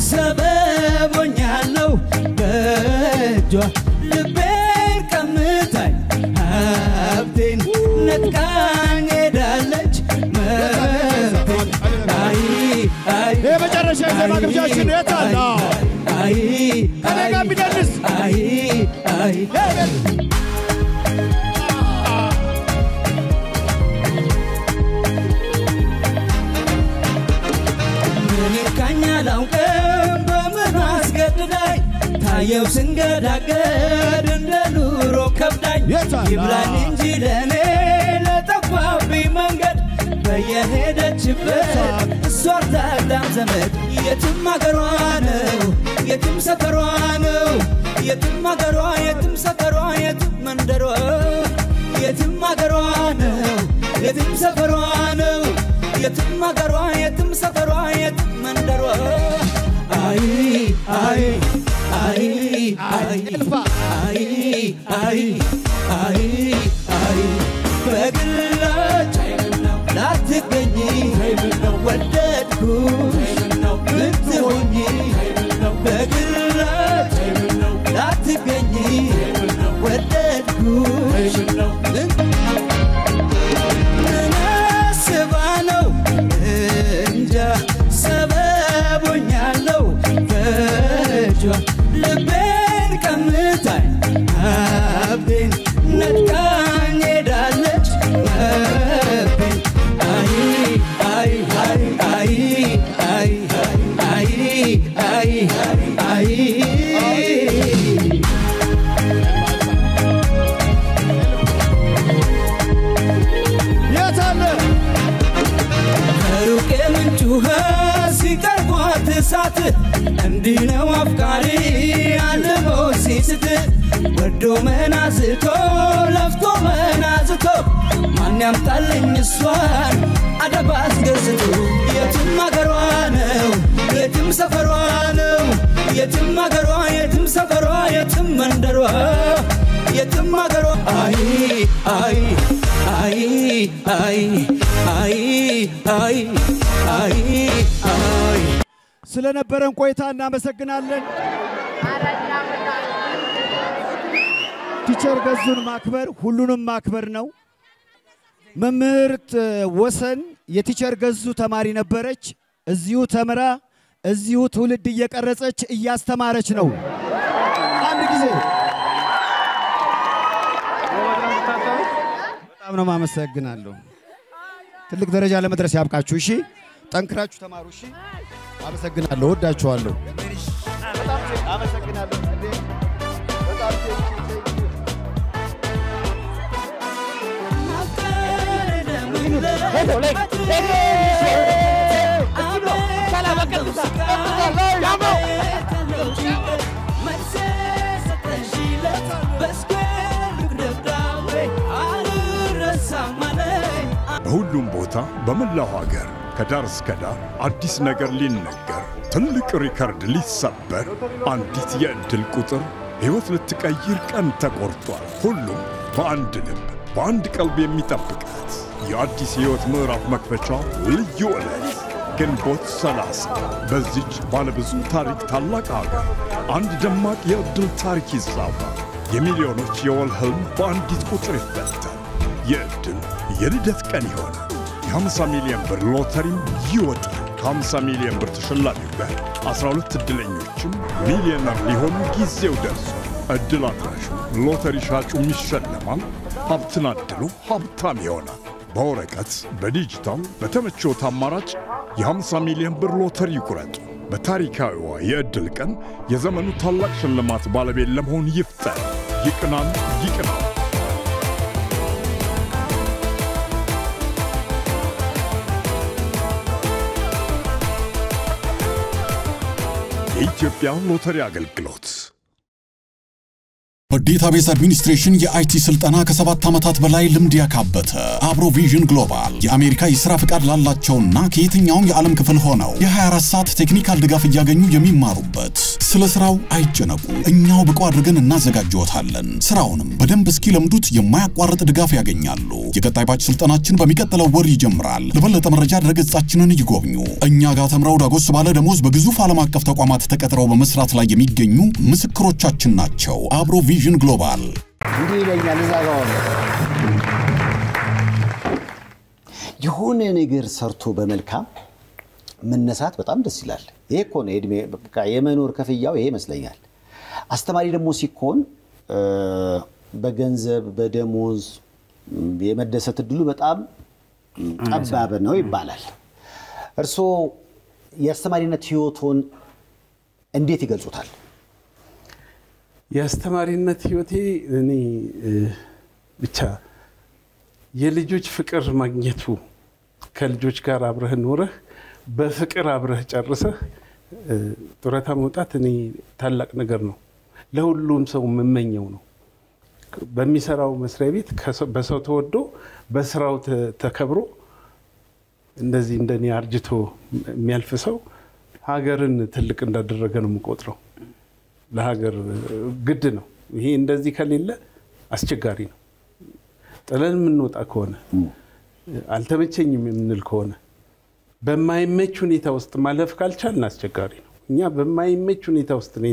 S9: ሰበቦኛለሁ በእጇ ልቤን ቀምታኝ ሀብቴን ነጥቃኝ ሄዳለች መብቴን
S7: የመጨረሻ የዜማ ግብዣችን የታል ከኔ ጋር ቢደንስ
S9: ላውቀም በምን አስገድዳኝ ታየው ስንገዳገድ እንደ ኑሮ ከብዳኝ ይብላኝ እንጂ ለኔ ለጠፋብኝ መንገድ በየሄደችበት እሷ አታጣም ዘመድ የትም አገሯ ነው የትም ሰፈሯ ነው የትም አገሯ የትም ሰፈሯ የትም መንደሯ የትም አገሯ ነው የትም ሰፈሯ ነው የትም አገሯ የትም ሰፈሯ የትም መንደሯ በግላጭ ላትገኝ ወደድኩሽ ብትሆኚ በግላጭ ላትገኝ ወደድኩሽ ምን አስባ ነው እንጃ ሰበቦኛለሁ በእጇ ልቤን ቀምታኝ ሀብቴን ነጥቃኝ ሄዳለች መብቴን ከሩቅ የምንጭ ውሃ ሲቀርቧት እሳት እንዲህ ነው አፍቃሪ አልሞ ሲስት ወዶ መናዝቶ ለፍቶ መናዝቶ ማን ያምጣልኝ እሷን አደባ አስገዝቶ የትም አገሯ ነው የትም ሰፈሯ ነው የትም አገሯ የትም ሰፈሯ የትም መንደሯ የትም አገሯ
S7: ስለነበረን ቆይታ እናመሰግናለን ቲቸር ገዙን ማክበር ሁሉንም ማክበር ነው መምህርት ወሰን የቲቸር ገዙ ተማሪ ነበረች እዚሁ ተምራ እዚሁ ትውልድ እየቀረጸች እያስተማረች ነው አንድ ጊዜ በጣም ነው ማመሰግናለሁ ትልቅ ደረጃ ለመድረስ ያብቃችሁ እሺ ጠንክራችሁ ተማሩ እሺ አመሰግናለሁ ወዳችኋለሁ በጣም አመሰግናለሁ በጣም
S10: በሁሉም ቦታ በመላው ሀገር ከዳር እስከ ዳር አዲስ ነገር ሊነገር ትልቅ ሪከርድ ሊሰበር አንዲት የዕድል ቁጥር ሕይወት ልትቀይር ቀን ተቆርጧል። ሁሉም በአንድ ልብ በአንድ ቀልብ የሚጠብቃት የአዲስ ሕይወት ምዕራፍ መክፈቻ ልዩ ዕለት ግንቦት 30 በዚች ባለብዙ ታሪክ ታላቅ ሀገር አንድ ደማቅ የዕድል ታሪክ ይጻፋል። የሚሊዮኖች የወል ህልም በአንዲት ቁጥር ይፈታል። የዕድል የልደት ቀን ይሆናል። የ50 ሚሊዮን ብር ሎተሪም ይወጣል። ከ50 ሚሊዮን ብር ተሸላሚው ጋር 12 ዕድለኞችም ሚሊዮነር ሊሆኑ ጊዜው ደርሷል። ዕድል አድራሹ ሎተሪ ሻጩም ይሸለማል። ሀብትን አድሎ ሀብታም ይሆናል። በወረቀት በዲጂታል በተመቾት አማራጭ የ50 ሚሊዮን ብር ሎተሪ ይቁረጡ። በታሪካዊዋ የዕድል ቀን የዘመኑ ታላቅ ሽልማት ባለቤት ለመሆን ይፍጠር። ይቅናም ይቅናም። የኢትዮጵያ ሎተሪ አገልግሎት
S11: በዴታቤዝ አድሚኒስትሬሽን የአይቲ ስልጠና ከ7 ዓመታት በላይ ልምድ ያካበተ አብሮ ቪዥን ግሎባል የአሜሪካ የሥራ ፍቃድ ላላቸውና ከየትኛውም የዓለም ክፍል ሆነው የ24 ሰዓት ቴክኒካል ድጋፍ እያገኙ የሚማሩበት። ስለ ስራው አይጨነቁ፣ እኛው ብቁ አድርገን እናዘጋጅዎታለን። ስራውንም በደንብ እስኪለምዱት የማያቋርጥ ድጋፍ ያገኛሉ። የቀጣይ ባች ስልጠናችን በሚቀጥለው ወር ይጀምራል። ለበለጠ መረጃ ድረገጻችንን ይጎብኙ። እኛ ጋር ተምረው ዳጎስ ባለ ደሞዝ በግዙፍ ዓለም አቀፍ ተቋማት ተቀጥረው በመስራት ላይ የሚገኙ ምስክሮቻችን ናቸው። አብሮ ቪዥን ግሎባል
S1: እንዲህ ይለኛል። እዛጋው የሆነ ነገር ሰርቶ በመልካም መነሳት በጣም ደስ ይላል። ይሄ እኮ ነው እድሜ በቃ የመኖር ከፍያው ይሄ ይመስለኛል። አስተማሪ ደግሞ ሲኮን በገንዘብ በደሞዝ የመደሰት እድሉ በጣም ጠባብ ነው ይባላል። እርሶ የአስተማሪነት ህይወቶን እንዴት ይገልጹታል?
S3: የአስተማሪነት ህይወቴ እኔ ብቻ የልጆች ፍቅር ማግኘቱ ከልጆች ጋር አብረህ ኖረህ በፍቅር አብረህ ጨርሰህ ጡረታ መውጣት እኔ ታላቅ ነገር ነው። ለሁሉም ሰው መመኘው ነው። በሚሰራው መስሪያ ቤት በሰው ተወዶ በስራው ተከብሮ እንደዚህ እንደኔ አርጅቶ የሚያልፍ ሰው ሀገርን ትልቅ እንዳደረገ ነው የምቆጥረው። ለሀገር ግድ ነው። ይሄ እንደዚህ ከሌለ አስቸጋሪ ነው። ጥለን የምንወጣ ከሆነ አልተመቸኝም የምንል ከሆነ በማይመች ሁኔታ ውስጥ ማለፍ ካልቻልን አስቸጋሪ ነው። እኛ በማይመች ሁኔታ ውስጥ ነው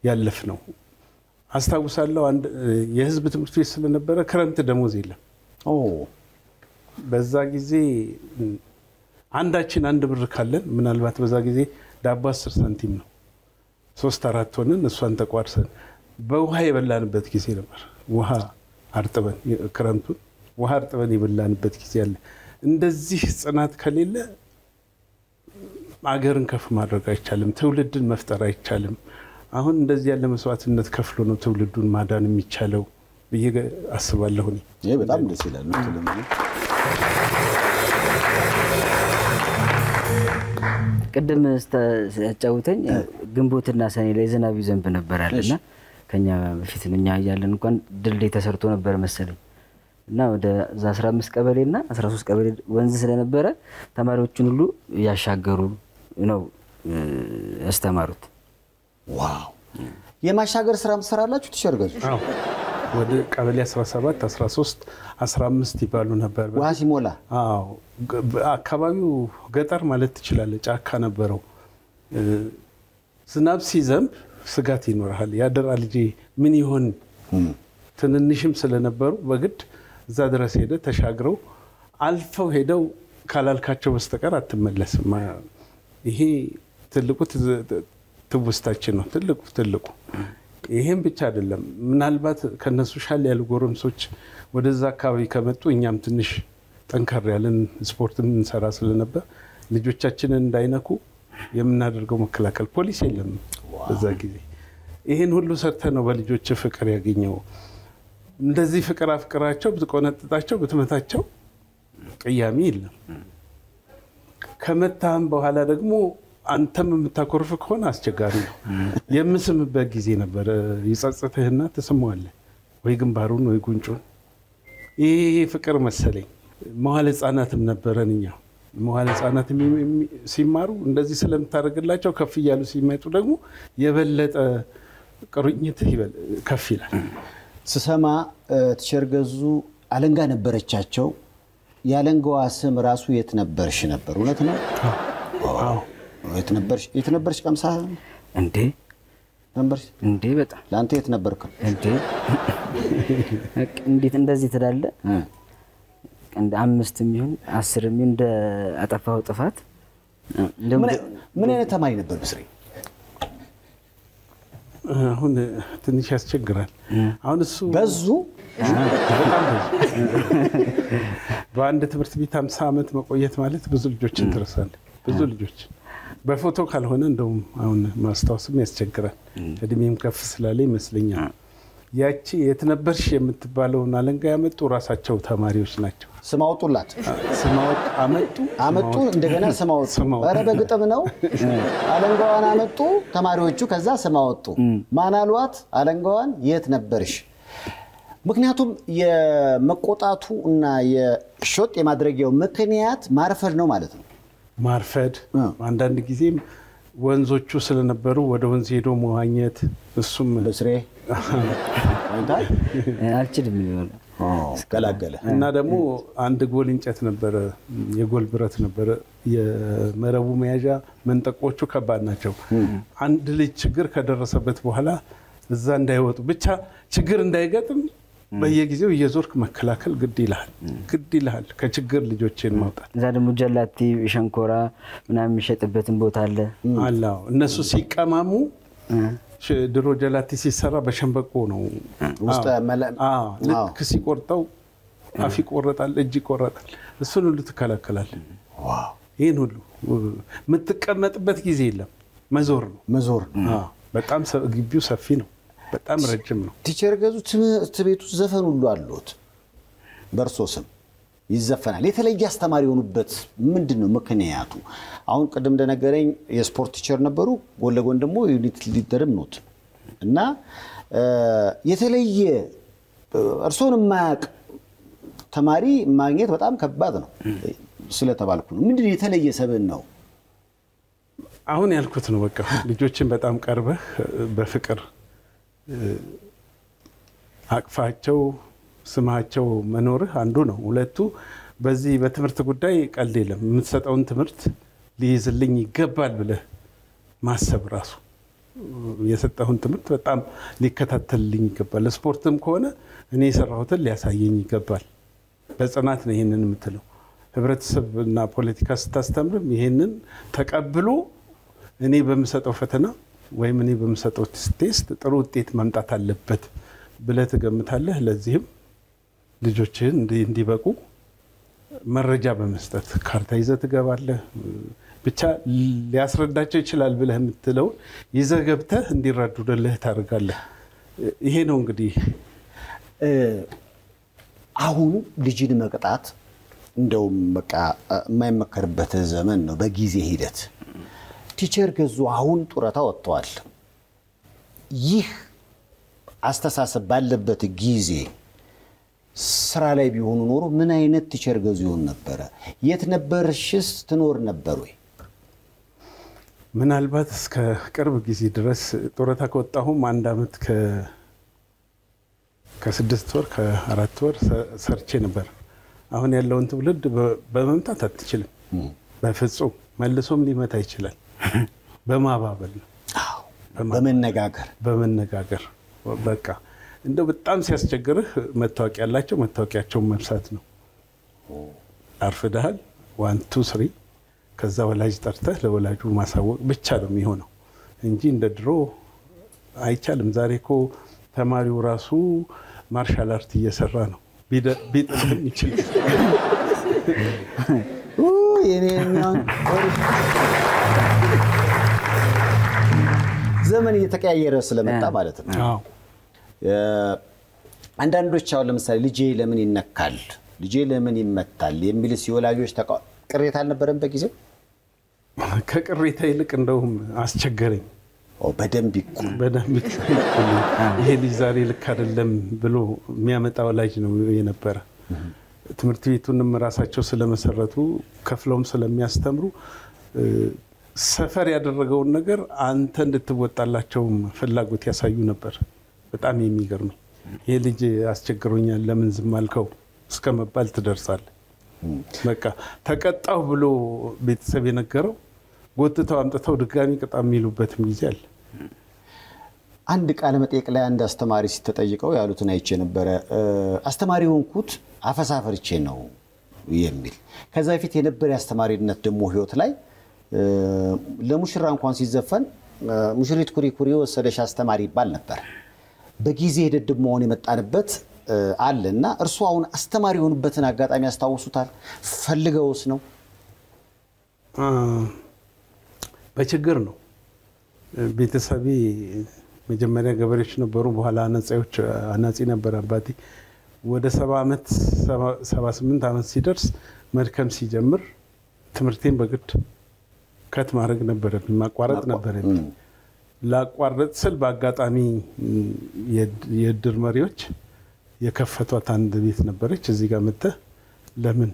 S3: ያለፍነው። አስታውሳለሁ አንድ የህዝብ ትምህርት ቤት ስለነበረ ክረምት ደሞዝ የለም። በዛ ጊዜ አንዳችን 1 ብር ካለን ምናልባት በዛ ጊዜ ዳቦ 10 ሳንቲም ነው። 3-4 ሆነን እሷን ተቋርሰን በውሃ የበላንበት ጊዜ ነበር። ውሃ አርጥበን ክረምቱን ውሃ አርጥበን የበላንበት ጊዜ አለ። እንደዚህ ጽናት ከሌለ አገርን ከፍ ማድረግ አይቻልም። ትውልድን መፍጠር አይቻልም። አሁን እንደዚህ ያለ መስዋዕትነት ከፍሎ ነው ትውልዱን ማዳን የሚቻለው ብዬ አስባለሁ።
S1: ይሄ በጣም ደስ ይላል ነው ተለምዶ
S2: ቅድም ያጫውተኝ ግንቦትና ሰኔ ላይ ዝናብ ይዘንብ ነበር አለና ከኛ በፊት እኛ ያያለን እንኳን ድልድይ ተሰርቶ ነበር መሰለኝ እና ወደ 15 ቀበሌና 13 ቀበሌ ወንዝ ስለነበረ ተማሪዎችን ሁሉ ያሻገሩ ነው ያስተማሩት።
S1: ዋው! የማሻገር ስራ መስራላችሁ ተሸርገዙ?
S3: አዎ። ወደ ቀበሌ 17 13 15 ይባሉ ነበር።
S1: ውሃ ሲሞላ?
S3: አዎ። አካባቢው ገጠር ማለት ትችላለህ። ጫካ ነበረው። ዝናብ ሲዘንብ ስጋት ይኖርሃል። ያደራ ልጅ ምን ይሆን ትንንሽም ስለነበሩ በግድ እዛ ድረስ ሄደ ተሻግረው አልፈው ሄደው ካላልካቸው በስተቀር አትመለስም። ይሄ ትልቁ ትውስታችን ነው። ትልቁ ይሄን ብቻ አይደለም። ምናልባት ከነሱ ሻል ያሉ ጎረምሶች ወደዛ አካባቢ ከመጡ እኛም ትንሽ ጠንከር ያለን ስፖርትም እንሰራ ስለነበር ልጆቻችንን እንዳይነኩ የምናደርገው መከላከል ፖሊስ የለም በዛ ጊዜ። ይሄን ሁሉ ሰርተ ነው በልጆች ፍቅር ያገኘው። እንደዚህ ፍቅር አፍቅራቸው ብትቆነጥጣቸው ብትመታቸው ቅያሜ የለም። ከመታህም በኋላ ደግሞ አንተም የምታኮርፍ ከሆነ አስቸጋሪ ነው። የምስምበት ጊዜ ነበር። ይጸጽትህና ትስመዋለህ ወይ ግንባሩን ወይ ጉንጩን። ይሄ ፍቅር መሰለኝ። መዋለ ሕፃናትም ነበረን እኛ። መዋለ ሕፃናት ሲማሩ እንደዚህ ስለምታደርግላቸው ከፍ እያሉ ሲመጡ ደግሞ የበለጠ ቅሩኝት ከፍ ይላል።
S1: ስሰማ ቲቸር ገዙ አለንጋ ነበረቻቸው። ያለንጋዋ ስም ራሱ የት ነበርሽ ነበር? እውነት ነው?
S3: አዎ።
S1: የት ነበርሽ? ቀምሳ
S2: እንዴ
S1: ነበርሽ
S2: እንዴ? በጣም
S1: ለአንተ የት ነበርክ
S2: እንዴ? እንዴት እንደዚህ ትላለ? እንደ 5 ሚሆን 10 ሚሆን እንደ አጠፋው ጥፋት።
S1: ምን አይነት ተማሪ ነበር ብስሬ?
S3: አሁን ትንሽ ያስቸግራል። አሁን እሱ
S1: በዙ
S3: በጣም በአንድ ትምህርት ቤት 50 ዓመት መቆየት ማለት ብዙ ልጆችን ትረሳለህ። ብዙ ልጆች በፎቶ ካልሆነ እንደውም አሁን ማስታወስም ያስቸግራል። እድሜም ከፍ ስላለ ይመስለኛል። ያቺ የት ነበርሽ የምትባለውን አለንጋ ያመጡ ራሳቸው ተማሪዎች ናቸው።
S1: ስም አወጡላት።
S3: ስም አመጡ
S1: እንደገና ስም አወጡ። ኧረ በግጥም ነው። አለንጋዋን አመጡ ተማሪዎቹ። ከዛ ስም አወጡ። ማን አሏት? አለንጋዋን የት ነበርሽ? ምክንያቱም የመቆጣቱ እና የሾጥ የማድረጊያው ምክንያት ማርፈድ ነው ማለት ነው።
S3: ማርፈድ አንዳንድ ጊዜም ወንዞቹ ስለነበሩ ወደ ወንዝ ሄዶ መዋኘት። እሱም
S1: በስሬ
S2: አልችልም ይሆን
S1: ገላገለ።
S3: እና ደግሞ አንድ ጎል እንጨት ነበረ፣ የጎል ብረት ነበረ። የመረቡ መያዣ መንጠቆቹ ከባድ ናቸው። አንድ ልጅ ችግር ከደረሰበት በኋላ እዛ እንዳይወጡ ብቻ ችግር እንዳይገጥም በየጊዜው እየዞርክ መከላከል ግድ ይልሃል ከችግር ልጆችን ማውጣት።
S2: እዛ ደግሞ ጀላቲ ሸንኮራ ምናምን የሚሸጥበትን ቦታ አለ።
S3: እነሱ ሲቀማሙ ድሮ ጀላቲ ሲሰራ በሸንበቆ ነው ውስጥ ልክ ሲቆርጠው አፍ ይቆረጣል፣ እጅ ይቆረጣል። እሱን ሁሉ ትከላከላለህ። ይህን ሁሉ የምትቀመጥበት ጊዜ የለም። መዞር ነው። በጣም ግቢው ሰፊ ነው። በጣም ረጅም ነው።
S1: ቲቸር ገዙ ትምህርት ቤቱ ዘፈን ሁሉ አሉት። በእርሶ ስም ይዘፈናል። የተለየ አስተማሪ የሆኑበት ምንድን ነው ምክንያቱ? አሁን ቅድም እንደነገረኝ የስፖርት ቲቸር ነበሩ፣ ጎን ለጎን ደግሞ ዩኒት ሊደርም ኖት እና የተለየ እርሶን የማያውቅ ተማሪ ማግኘት በጣም ከባድ ነው ስለተባልኩ ነው። ምንድን የተለየ ሰብን ነው?
S3: አሁን ያልኩት ነው። በቃ ልጆችን በጣም ቀርበህ በፍቅር አቅፋቸው ስማቸው መኖርህ አንዱ ነው። ሁለቱ በዚህ በትምህርት ጉዳይ ቀልድ የለም። የምትሰጠውን ትምህርት ሊይዝልኝ ይገባል ብለህ ማሰብ ራሱ የሰጠውን ትምህርት በጣም ሊከታተልልኝ ይገባል። ለስፖርትም ከሆነ እኔ የሰራሁትን ሊያሳየኝ ይገባል። በጽናት ነው ይሄንን የምትለው። ህብረተሰብና ፖለቲካ ስታስተምርም ይሄንን ተቀብሎ እኔ በምሰጠው ፈተና ወይም እኔ በምሰጠው ቴስት ጥሩ ውጤት መምጣት አለበት ብለህ ትገምታለህ። ለዚህም ልጆችህን እንዲበቁ መረጃ በመስጠት ካርታ ይዘህ ትገባለህ። ብቻ ሊያስረዳቸው ይችላል ብለህ የምትለው ይዘህ ገብተህ እንዲረዱልህ ታደርጋለህ። ይሄ ነው እንግዲህ
S1: አሁን ልጅን መቅጣት እንደውም በቃ የማይመከርበት ዘመን ነው በጊዜ ሂደት። ቲቸር ገዙ አሁን ጡረታ ወጥተዋል። ይህ አስተሳሰብ ባለበት ጊዜ ስራ ላይ ቢሆኑ ኖሮ ምን አይነት ቲቸር ገዙ ይሆን ነበረ? የት ነበርሽስ ትኖር ነበር ወይ?
S3: ምናልባት እስከ ቅርብ ጊዜ ድረስ ጡረታ ከወጣሁም 1 ዓመት ከ6 ወር ከ4 ወር ሰርቼ ነበር። አሁን ያለውን ትውልድ በመምታት አትችልም። በፍጹም መልሶም ሊመታ ይችላል። በማባበል ነው። በመነጋገር በቃ እንደው በጣም ሲያስቸግርህ መታወቂያ ያላቸው መታወቂያቸውን መርሳት ነው። አርፍደሃል 1 2 3 ከዛ ወላጅ ጠርተህ ለወላጁ ማሳወቅ ብቻ ነው የሚሆነው እንጂ እንደ ድሮ አይቻልም። ዛሬ እኮ ተማሪው ራሱ ማርሻል አርት እየሰራ ነው። ቢጥልም ይችላል።
S1: ዘመን እየተቀያየረ ስለመጣ ማለት ነው። አንዳንዶች አሁን ለምሳሌ ልጄ ለምን ይነካል ልጄ ለምን ይመታል የሚልስ የወላጆች ቅሬታ አልነበረም በጊዜው?
S3: ከቅሬታ ይልቅ እንደውም አስቸገረኝ።
S1: በደንብ
S3: ይሄ ልጅ ዛሬ ልክ አይደለም ብሎ የሚያመጣ ወላጅ ነው የነበረ። ትምህርት ቤቱንም ራሳቸው ስለመሰረቱ ከፍለውም ስለሚያስተምሩ ሰፈር ያደረገውን ነገር አንተ እንድትወጣላቸው ፍላጎት ያሳዩ ነበር። በጣም የሚገርም ይሄ ልጅ አስቸግሮኛል ለምን ዝም አልከው እስከመባል ትደርሳለህ። በቃ ተቀጣው ብሎ ቤተሰብ የነገረው ጎትተው አምጥተው ድጋሚ ቅጣም የሚሉበትም ጊዜ አለ።
S1: አንድ ቃለ መጠይቅ ላይ አንድ አስተማሪ ሲተጠይቀው ያሉትን አይቼ ነበር። አስተማሪ ሆንኩት አፈሳፈርቼ ነው የሚል። ከዛ በፊት የነበረ አስተማሪነት ደግሞ ህይወት ላይ ለሙሽራ እንኳን ሲዘፈን ሙሽሪት ኩሪ ኩሪ ወሰደሽ አስተማሪ ይባል ነበር። በጊዜ ሂደት ደግሞ አሁን የመጣንበት አለና እርሱ አሁን አስተማሪ ሆኑበትን አጋጣሚ ያስታውሱታል? ፈልገውስ ነው?
S3: በችግር ነው። ቤተሰቤ መጀመሪያ ገበሬዎች ነበሩ፣ በኋላ አናጺ ነበር አባቴ። ወደ 78 ዓመት ሲደርስ መድከም ሲጀምር ትምህርቴን በግድ ከት ማድረግ ነበረብኝ፣ ማቋረጥ ነበረብኝ። ላቋረጥ ስል በአጋጣሚ የእድር መሪዎች የከፈቷት አንድ ቤት ነበረች። እዚህ ጋር መጥተህ ለምን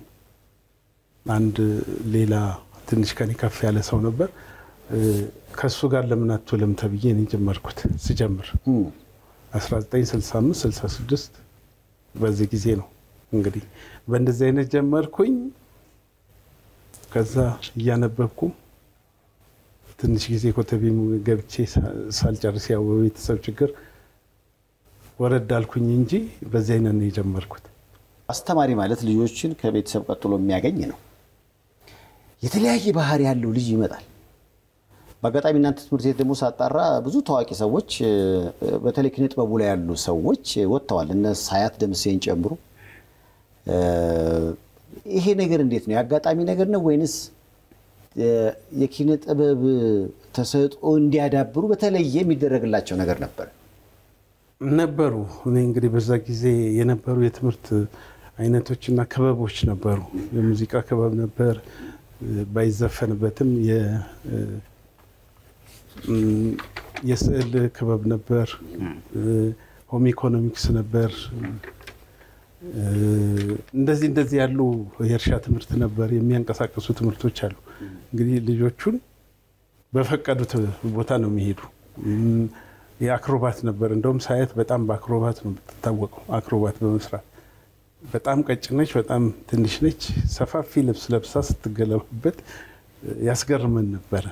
S3: አንድ ሌላ ትንሽ ከኔ ከፍ ያለ ሰው ነበር ከሱ ጋር ለምን አትውልም ተብዬ እኔ ጀመርኩት። ስጀምር 1965 66 በዚህ ጊዜ ነው እንግዲህ በእንደዚህ አይነት ጀመርኩኝ። ከዛ እያነበብኩ ትንሽ ጊዜ ኮተቤ ገብቼ ሳልጨርስ ያው ቤተሰብ ችግር ወረድ አልኩኝ እንጂ በዚህ አይነት ነው የጀመርኩት።
S1: አስተማሪ ማለት ልጆችን ከቤተሰብ ቀጥሎ የሚያገኝ ነው። የተለያየ ባህሪ ያለው ልጅ ይመጣል። በአጋጣሚ እናንተ ትምህርት ቤት ደግሞ ሳጣራ ብዙ ታዋቂ ሰዎች በተለይ ኪነ ጥበቡ ላይ ያሉ ሰዎች ወጥተዋል፣ እነ ሳያት ደምሴን ጨምሮ። ይሄ ነገር እንዴት ነው? የአጋጣሚ ነገር ነው ወይንስ የኪነ ጥበብ ተሰጥኦ እንዲያዳብሩ በተለየ የሚደረግላቸው ነገር ነበር?
S3: ነበሩ። እኔ እንግዲህ በዛ ጊዜ የነበሩ የትምህርት አይነቶችና ክበቦች ነበሩ። የሙዚቃ ክበብ ነበር፣ ባይዘፈንበትም የስዕል ክበብ ነበር፣ ሆም ኢኮኖሚክስ ነበር። እንደዚህ ያሉ የእርሻ ትምህርት ነበር። የሚያንቀሳቀሱ ትምህርቶች አሉ። እንግዲህ ልጆቹን በፈቀዱት ቦታ ነው የሚሄዱ። የአክሮባት ነበር። እንደውም ሳያት በጣም በአክሮባት ነው የምትታወቀው። አክሮባት በመስራት በጣም ቀጭን ነች፣ በጣም ትንሽ ነች። ሰፋፊ ልብስ ለብሳ ስትገለባበት ያስገርመን ነበረ።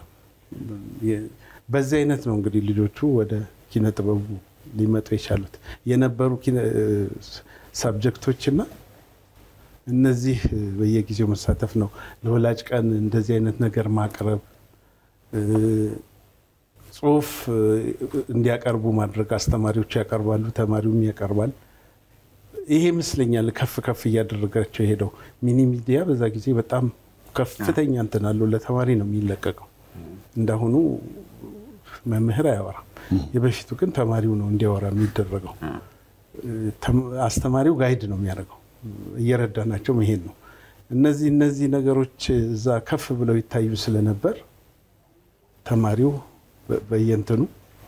S3: በዚህ አይነት ነው እንግዲህ ልጆቹ ወደ ኪነ ጥበቡ ሊመጡ የቻሉት። የነበሩ ሳብጀክቶችና እነዚህ በየጊዜው መሳተፍ ነው። ለወላጅ ቀን እንደዚህ አይነት ነገር ማቅረብ፣ ጽሁፍ እንዲያቀርቡ ማድረግ። አስተማሪዎች ያቀርባሉ፣ ተማሪውም ያቀርባል። ይሄ ይመስለኛል ከፍ ከፍ እያደረጋቸው ሄደው። ሚኒ ሚዲያ በዛ ጊዜ በጣም ከፍተኛ እንትን አለው። ለተማሪ ነው የሚለቀቀው። እንዳሁኑ መምህር አያወራም። የበፊቱ ግን ተማሪው ነው እንዲያወራ የሚደረገው። አስተማሪው ጋይድ ነው የሚያደርገው። እየረዳናቸው መሄድ ነው። እነዚህ ነገሮች እዛ ከፍ ብለው ይታዩ ስለነበር ተማሪው በየንተኑ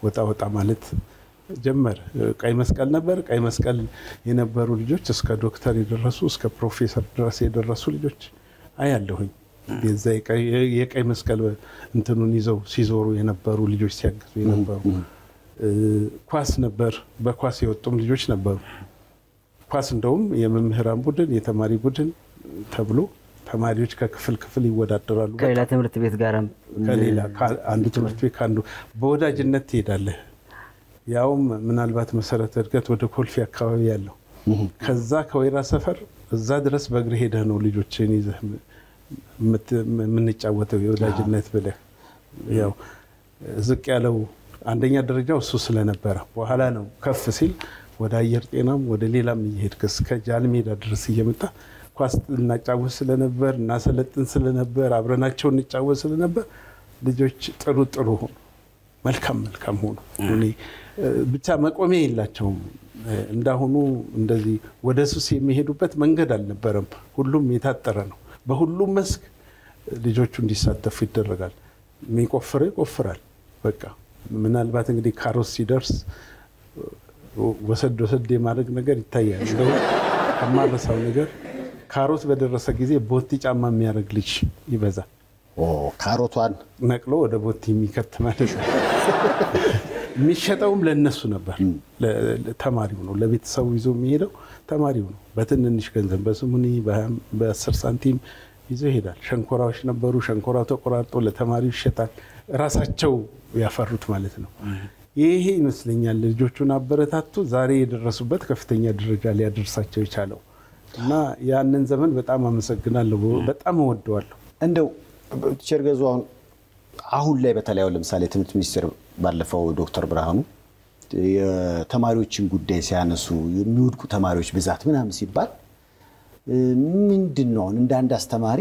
S3: ወጣ ማለት ጀመረ። ቀይ መስቀል ነበር። ቀይ መስቀል የነበሩ ልጆች እስከ ዶክተር የደረሱ እስከ ፕሮፌሰር ድረስ የደረሱ ልጆች አያለሁኝ። የዛ የቀይ መስቀል እንትኑን ይዘው ሲዞሩ የነበሩ ልጆች ሲያግዙ የነበሩ። ኳስ ነበር። በኳስ የወጡም ልጆች ነበሩ። ኳስ እንደውም የመምህራን ቡድን የተማሪ ቡድን ተብሎ ተማሪዎች ከክፍል ክፍል ይወዳደራሉ።
S2: ከሌላ ትምህርት ቤት ጋርም
S3: ከሌላ አንዱ ትምህርት ቤት ካንዱ በወዳጅነት ትሄዳለህ። ያውም ምናልባት መሰረተ እድገት ወደ ኮልፌ አካባቢ ያለው ከዛ ከወይራ ሰፈር እዛ ድረስ በእግር ሄደህ ነው ልጆችን ይዘህ የምንጫወተው የወዳጅነት ብለህ። ያው ዝቅ ያለው አንደኛ ደረጃው እሱ ስለነበረ በኋላ ነው ከፍ ሲል ወደ አየር ጤናም ወደ ሌላም እየሄድክ እስከ ጃልሜዳ ድረስ እየመጣ ኳስ እናጫወት ስለነበር እናሰለጥን ስለነበር አብረናቸው እንጫወት ስለነበር ልጆች ጥሩ ሆኑ፣ መልካም ሆኑ። እኔ ብቻ መቆሚያ የላቸውም። እንዳሁኑ እንደዚህ ወደ ሱስ የሚሄዱበት መንገድ አልነበረም። ሁሉም የታጠረ ነው። በሁሉም መስክ ልጆቹ እንዲሳተፉ ይደረጋል። የሚቆፍረው ይቆፍራል። በቃ ምናልባት እንግዲህ ካሮስ ሲደርስ ወሰድ የማድረግ ነገር ይታያል። እንደው ከማረሳው ነገር ካሮት በደረሰ ጊዜ ቦቲ ጫማ የሚያደርግ ልጅ ይበዛል።
S1: ካሮቷን
S3: ነቅሎ ወደ ቦቲ የሚከት ማለት ነው። የሚሸጠውም ለነሱ ነበር። ተማሪው ነው ለቤተሰቡ ይዞ የሚሄደው ተማሪው ነው። በትንንሽ ገንዘብ በስሙኒ በ10 ሳንቲም ይዞ ይሄዳል። ሸንኮራዎች ነበሩ። ሸንኮራው ተቆራርጦ ለተማሪው ይሸጣል። ራሳቸው ያፈሩት ማለት ነው። ይሄ ይመስለኛል ልጆቹን አበረታቱ ዛሬ የደረሱበት ከፍተኛ ደረጃ ሊያደርሳቸው የቻለው እና ያንን ዘመን በጣም አመሰግናለሁ። በጣም እወደዋለሁ።
S1: እንደው ቲቸር ገዙ አሁን ላይ በተለያዩ ለምሳሌ ትምህርት ሚኒስቴር ባለፈው ዶክተር ብርሃኑ የተማሪዎችን ጉዳይ ሲያነሱ የሚወድቁ ተማሪዎች ብዛት ምናምን ሲባል ምንድነው እንደ አንድ አስተማሪ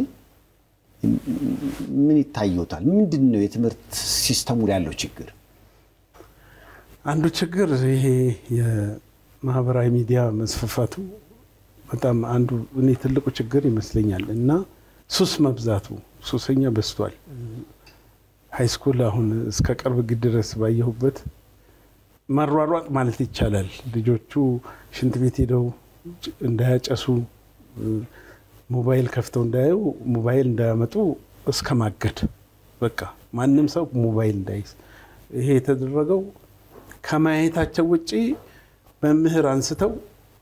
S1: ምን ይታየውታል? ምንድነው የትምህርት ሲስተሙ ላይ ያለው ችግር?
S3: አንዱ ችግር ይሄ የማህበራዊ ሚዲያ መስፋፋቱ በጣም አንዱ እኔ ትልቁ ችግር ይመስለኛል እና ሱስ መብዛቱ ሱሰኛ በዝቷል። ሃይስኩል አሁን እስከ ቅርብ ጊዜ ድረስ ባየሁበት መሯሯጥ ማለት ይቻላል። ልጆቹ ሽንት ቤት ሄደው እንዳያጨሱ ሞባይል ከፍተው እንዳያዩ ሞባይል እንዳያመጡ እስከ ማገድ በቃ ማንም ሰው ሞባይል እንዳይዝ። ይሄ የተደረገው ከማየታቸው ውጪ መምህር አንስተው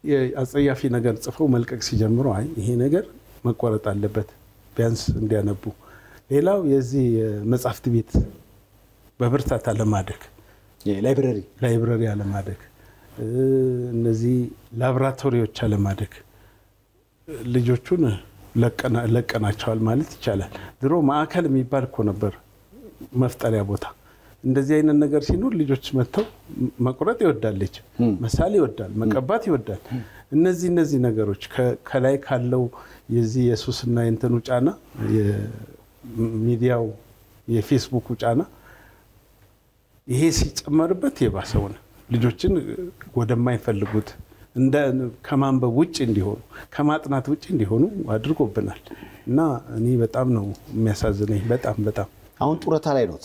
S3: የአጸያፊ ነገር ጽፈው መልቀቅ ሲጀምሩ አይ ይሄ ነገር መቋረጥ አለበት ቢያንስ እንዲያነቡ። ሌላው የዚህ መጽሐፍት ቤት በብርታት አለማደግ፣ ላይብረሪ አለማደግ፣ እነዚህ ላብራቶሪዎች አለማደግ ልጆቹን ለቀናቸዋል ማለት ይቻላል። ድሮ ማዕከል የሚባል እኮ ነበር መፍጠሪያ ቦታ። እንደዚህ አይነት ነገር ሲኖር ልጆች መተው መቁረጥ ይወዳለች፣ መሳል ይወዳል፣ መቀባት ይወዳል። እነዚህ ነገሮች ከላይ ካለው የዚህ የሱስና የእንትኑ ጫና የሚዲያው የፌስቡክ ጫና ይሄ ሲጨመርበት የባሰው ነው። ልጆችን ወደማይፈልጉት እንደ ከማንበብ ውጭ እንዲሆኑ ከማጥናት ውጭ እንዲሆኑ አድርጎብናል እና እኔ በጣም ነው የሚያሳዝነኝ። በጣም
S1: አሁን ጡረታ ላይ ነው።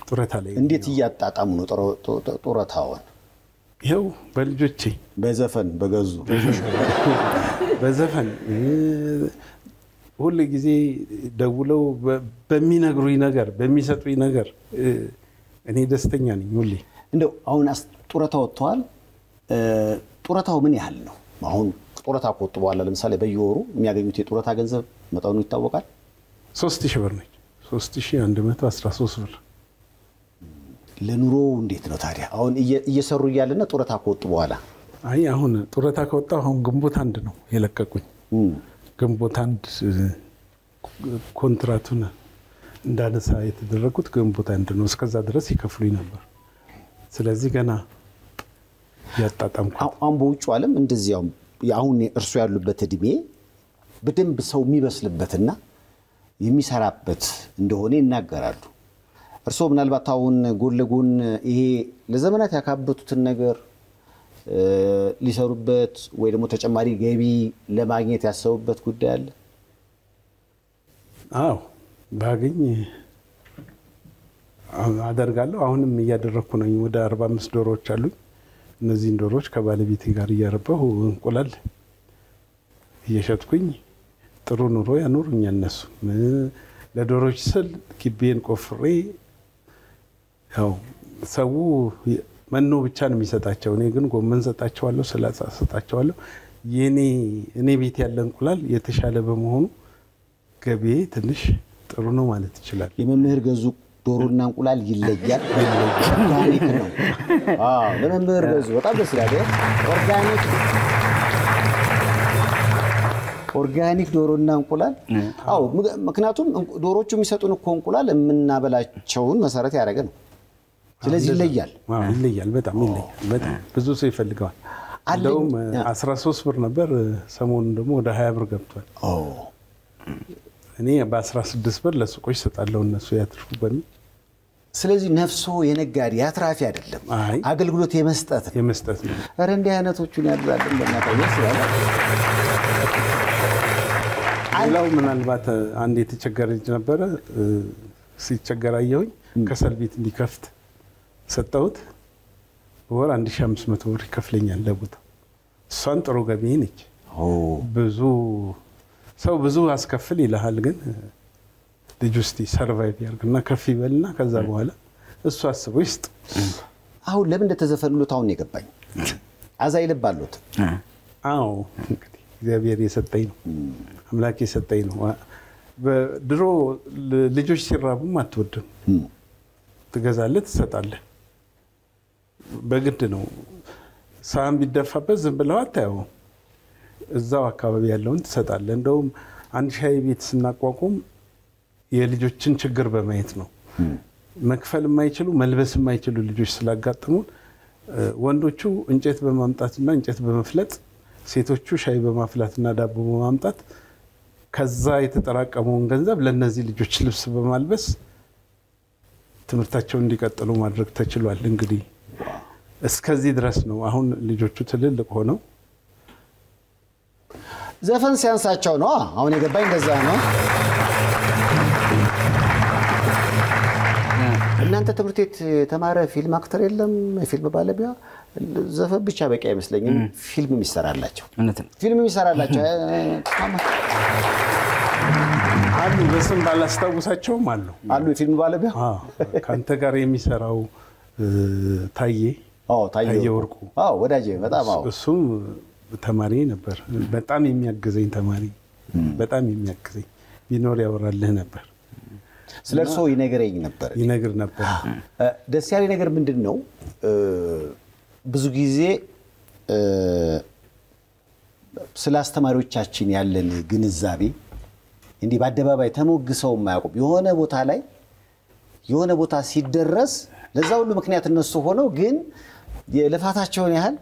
S3: ጡረታ ላይ
S1: እንዴት እያጣጣሙ ነው ጡረታውን?
S3: ይኸው በልጆቼ
S1: በዘፈን በገዙ
S3: በዘፈን ሁሉ ጊዜ ደውለው በሚነግሩኝ ነገር በሚሰጡኝ ነገር እኔ ደስተኛ ነኝ ሁሌ።
S1: እንደው አሁን ጡረታ ወጥቷል። ጡረታው ምን ያህል ነው? አሁን ጡረታ ከወጡ በኋላ ለምሳሌ በየወሩ የሚያገኙት የጡረታ ገንዘብ መጠኑ ይታወቃል?
S3: 3000 ብር ነች። 3113 ብር።
S1: ለኑሮ እንዴት ነው ታዲያ? አሁን እየሰሩ እያለና ጡረታ ከወጡ በኋላ?
S3: አይ አሁን ጡረታ ከወጣሁ አሁን ግንቦት 1 ነው የለቀቁኝ። ግንቦት 1 ኮንትራቱን እንዳነሳ የተደረጉት ግንቦት 1 ነው። እስከዛ ድረስ ይከፍሉኝ ነበር። ስለዚህ ገና ያጣጣምኩ።
S1: አሁን በውጭ ዓለም እንደዚያው አሁን እርሱ ያሉበት እድሜ በደንብ ሰው የሚበስልበትና የሚሰራበት እንደሆነ ይናገራሉ። እርሱ ምናልባት አሁን ጎን ለጎን ይሄ ለዘመናት ያካበቱትን ነገር ሊሰሩበት ወይ ደግሞ ተጨማሪ ገቢ ለማግኘት ያሰቡበት ጉዳይ አለ?
S3: አዎ ባገኝ አደርጋለሁ። አሁንም እያደረኩ ነኝ። ወደ 45 ዶሮዎች አሉኝ። እነዚህን ዶሮዎች ከባለቤቴ ጋር እያረባሁ እንቁላል እየሸጥኩኝ ጥሩ ኑሮ ያኖሩኛል። እነሱ ለዶሮዎች ስል ግቤን ቆፍሬ ያው ሰው መኖ ብቻ ነው የሚሰጣቸው። እኔ ግን ጎመን ሰጣቸዋለሁ፣ ሰላጣ ሰጣቸዋለሁ። እኔ ቤት ያለ እንቁላል የተሻለ በመሆኑ ገቢዬ ትንሽ ጥሩ ነው ማለት ይችላል።
S1: የመምህር ገዙ ዶሮና እንቁላል ይለያል። ኦርጋኒክ ነው። ለመምህር ገዙ በጣም ደስ ይላል። ኦርጋኒክ ዶሮና እንቁላል። ምክንያቱም ዶሮቹ የሚሰጡን እኮ እንቁላል የምናበላቸውን መሰረት ያደረገ ነው። ስለዚህ ይለያል።
S3: ይለያል፣ በጣም ይለያል። በጣም ብዙ ሰው ይፈልገዋል። እንደውም 13 ብር ነበር፣ ሰሞኑን ደግሞ ወደ 20 ብር ገብቷል። እኔ በ16 ብር ለሱቆች ሰጣለሁ እነሱ ያትርፉ በሚል
S1: ስለዚህ ነፍሶ የነጋዴ አትራፊ አይደለም አገልግሎት የመስጠት ነው አረ እንዲህ አይነቶቹን ያድራልን በእናታችሁ ይላል
S3: ሌላው ምናልባት አንድ የተቸገረ ልጅ ነበረ ሲቸገር አየሁኝ ከሰል ቤት እንዲከፍት ሰጠሁት ወር 1500 ብር ይከፍለኛል ለቦታ እሷን ጥሩ ገቢ ነች ብዙ ሰው ብዙ አስከፍል ይልሃል ግን ልጅ ውስጥ ሰርቫይቭ ያርግና ከፍ ይበልና ከዛ በኋላ እሱ አስበው ይስጥ
S1: አሁን ለምን እንደተዘፈኑት አሁን የገባኝ አዛይ ልባሉት
S3: አዎ እንግዲህ እግዚአብሔር የሰጠኝ ነው አምላክ የሰጠኝ ነው በድሮ ልጆች ሲራቡም አትወድም ትገዛለህ ትሰጣለህ በግድ ነው ሳም ቢደፋበት ዝም ብለው አታየው እዛው አካባቢ ያለውን ትሰጣለህ እንደውም አንድ ሻይ ቤት ስናቋቁም የልጆችን ችግር በማየት ነው መክፈል የማይችሉ መልበስ የማይችሉ ልጆች ስላጋጥሙ ወንዶቹ እንጨት በማምጣትና እንጨት በመፍለጥ ሴቶቹ ሻይ በማፍላትና ዳቦ በማምጣት ከዛ የተጠራቀመውን ገንዘብ ለነዚህ ልጆች ልብስ በማልበስ ትምርታቸውን እንዲቀጥሉ ማድረግ ተችሏል እንግዲህ እስከዚህ ድረስ ነው አሁን ልጆቹ ትልልቅ ሆነው
S1: ዘፈን ሲያንሳቸው ነው አሁን የገባኝ እንደዛ ነው እናንተ ትምርት ቤት ተማረ ፊልም አክተር የለም ፊልም ባለቢያ ዘፈን ብቻ በቂ አይመስለኝም ፊልም የሚሰራላቸው ፊልም የሚሰራላቸው
S3: አሉ በስም ባላስታውሳቸውም
S1: አሉ ፊልም ባለቢያ
S3: ካንተ ጋር የሚሰራው ታዬ ወርቁ
S1: ወዳጄ በጣም
S3: እሱም ተማሪ ነበር በጣም የሚያግዘኝ ተማሪ በጣም የሚያግዘኝ ቢኖር ያወራልህ ነበር
S1: ስለርሶ ይነግር ነበር ደስ ያለ ነገር ምንድነው ብዙ ጊዜ ስለ አስተማሪዎቻችን ያለን ግንዛቤ እንዲህ በአደባባይ ተሞግሰው የማያውቁ የሆነ ቦታ ሲደረስ ለዛ ሁሉ ምክንያት እነሱ ሆነው ግን የልፋታቸውን ያህል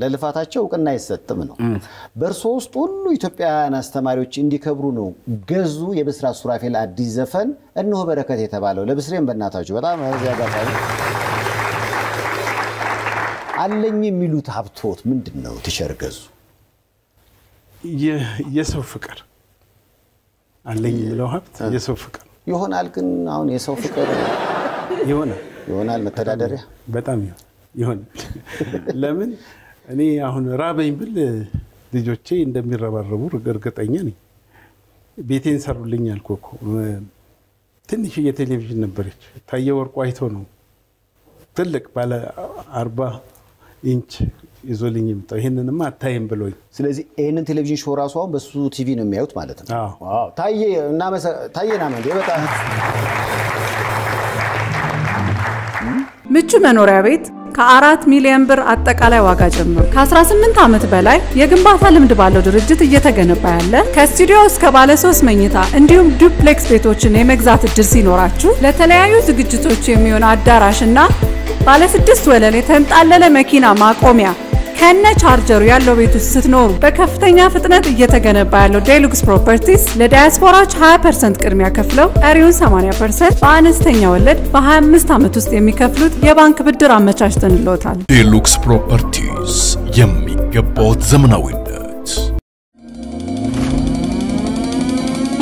S1: ለልፋታቸው እውቅና አይሰጥም ነው በርሶ ውስጥ ሁሉ ኢትዮጵያውያን አስተማሪዎች እንዲከብሩ ነው ገዙ የብስራት ሱራፌል አዲስ ዘፈን እነሆ በረከት የተባለው ለብስሬም በእናታችሁ በጣም ያጋጣኝ አለኝ የሚሉት ሀብቶት ምንድነው ተሸርገዙ
S3: የሰው ፍቅር አለኝ የሚለው ሀብት የሰው ፍቅር
S1: ይሆናል ግን አሁን የሰው ፍቅር ይሆናል መተዳደሪያ
S3: በጣም ይሆን ለምን እኔ አሁን ራበኝ ብል ልጆቼ እንደሚረባረቡ እርግጠኛ ነኝ ቤቴን ሰሩልኝ አልኩኮ ትንሽ የቴሌቪዥን ነበረች ታዬ ወርቁ አይቶ ነው ትልቅ ባለ 40 ኢንች ይዞልኝ ይምጣ ይሄንንማ አታይም ብሎኝ
S1: ስለዚህ ይሄንን ቴሌቪዥን ሾው ራሱ አሁን በሱ ቲቪ ነው የሚያዩት ማለት ነው ዋው ታዬና መንዴ በጣም
S12: ምቹ መኖሪያ ቤት ከ4 ሚሊዮን ብር አጠቃላይ ዋጋ ጀምሮ ከ18 ዓመት በላይ የግንባታ ልምድ ባለው ድርጅት እየተገነባ ያለ ከስቱዲዮ እስከ ባለ 3 መኝታ እንዲሁም ዱፕሌክስ ቤቶችን የመግዛት እድል ሲኖራችሁ ለተለያዩ ዝግጅቶች የሚሆን አዳራሽና ባለ 6 ወለል የተንጣለለ መኪና ማቆሚያ ከነ ቻርጀሩ ያለው ቤት ውስጥ ስትኖሩ በከፍተኛ ፍጥነት እየተገነባ ያለው ዴሉክስ ፕሮፐርቲስ ለዲያስፖራዎች 20% ቅድሚያ ከፍለው ቀሪውን 80% በአነስተኛ ወለድ በ25 ዓመት ውስጥ የሚከፍሉት የባንክ ብድር አመቻችተንልዎታል።
S11: ዴሉክስ ፕሮፐርቲስ የሚገባው ዘመናዊነት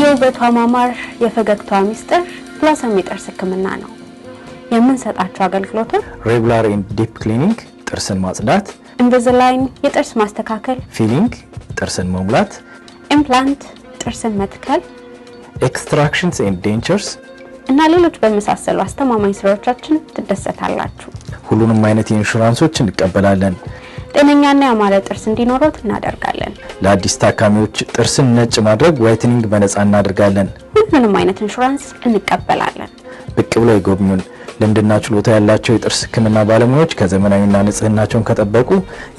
S13: የውበቷ ማማር የፈገግቷ ሚስጥር ብላሰም የጥርስ ህክምና ነው። የምንሰጣቸው አገልግሎቶች
S14: ሬጉላር ኤንድ ዲፕ ክሊኒንግ ጥርስን ማጽዳት
S13: ኢንቪዚላይን የጥርስ ማስተካከል
S14: ፊሊንግ ጥርስን መሙላት
S13: ኢምፕላንት ጥርስን መትከል
S14: ኤክስትራክሽንስ ኤንድ ዴንቸርስ
S13: እና ሌሎች በመሳሰሉ አስተማማኝ ስራዎቻችን ትደሰታላችሁ።
S14: ሁሉንም አይነት ኢንሹራንሶች እንቀበላለን።
S13: ጤነኛና ያማረ ጥርስ እንዲኖሮት እናደርጋለን።
S14: ለአዲስ ታካሚዎች ጥርስን ነጭ ማድረግ ዋይትኒንግ በነፃ እናደርጋለን።
S13: ሁሉንም አይነት ኢንሹራንስ እንቀበላለን።
S14: ብቅ ብለው ይጎብኙን። ልምድና ችሎታ ያላቸው የጥርስ ህክምና ባለሙያዎች ከዘመናዊና ንጽህናቸውን ከጠበቁ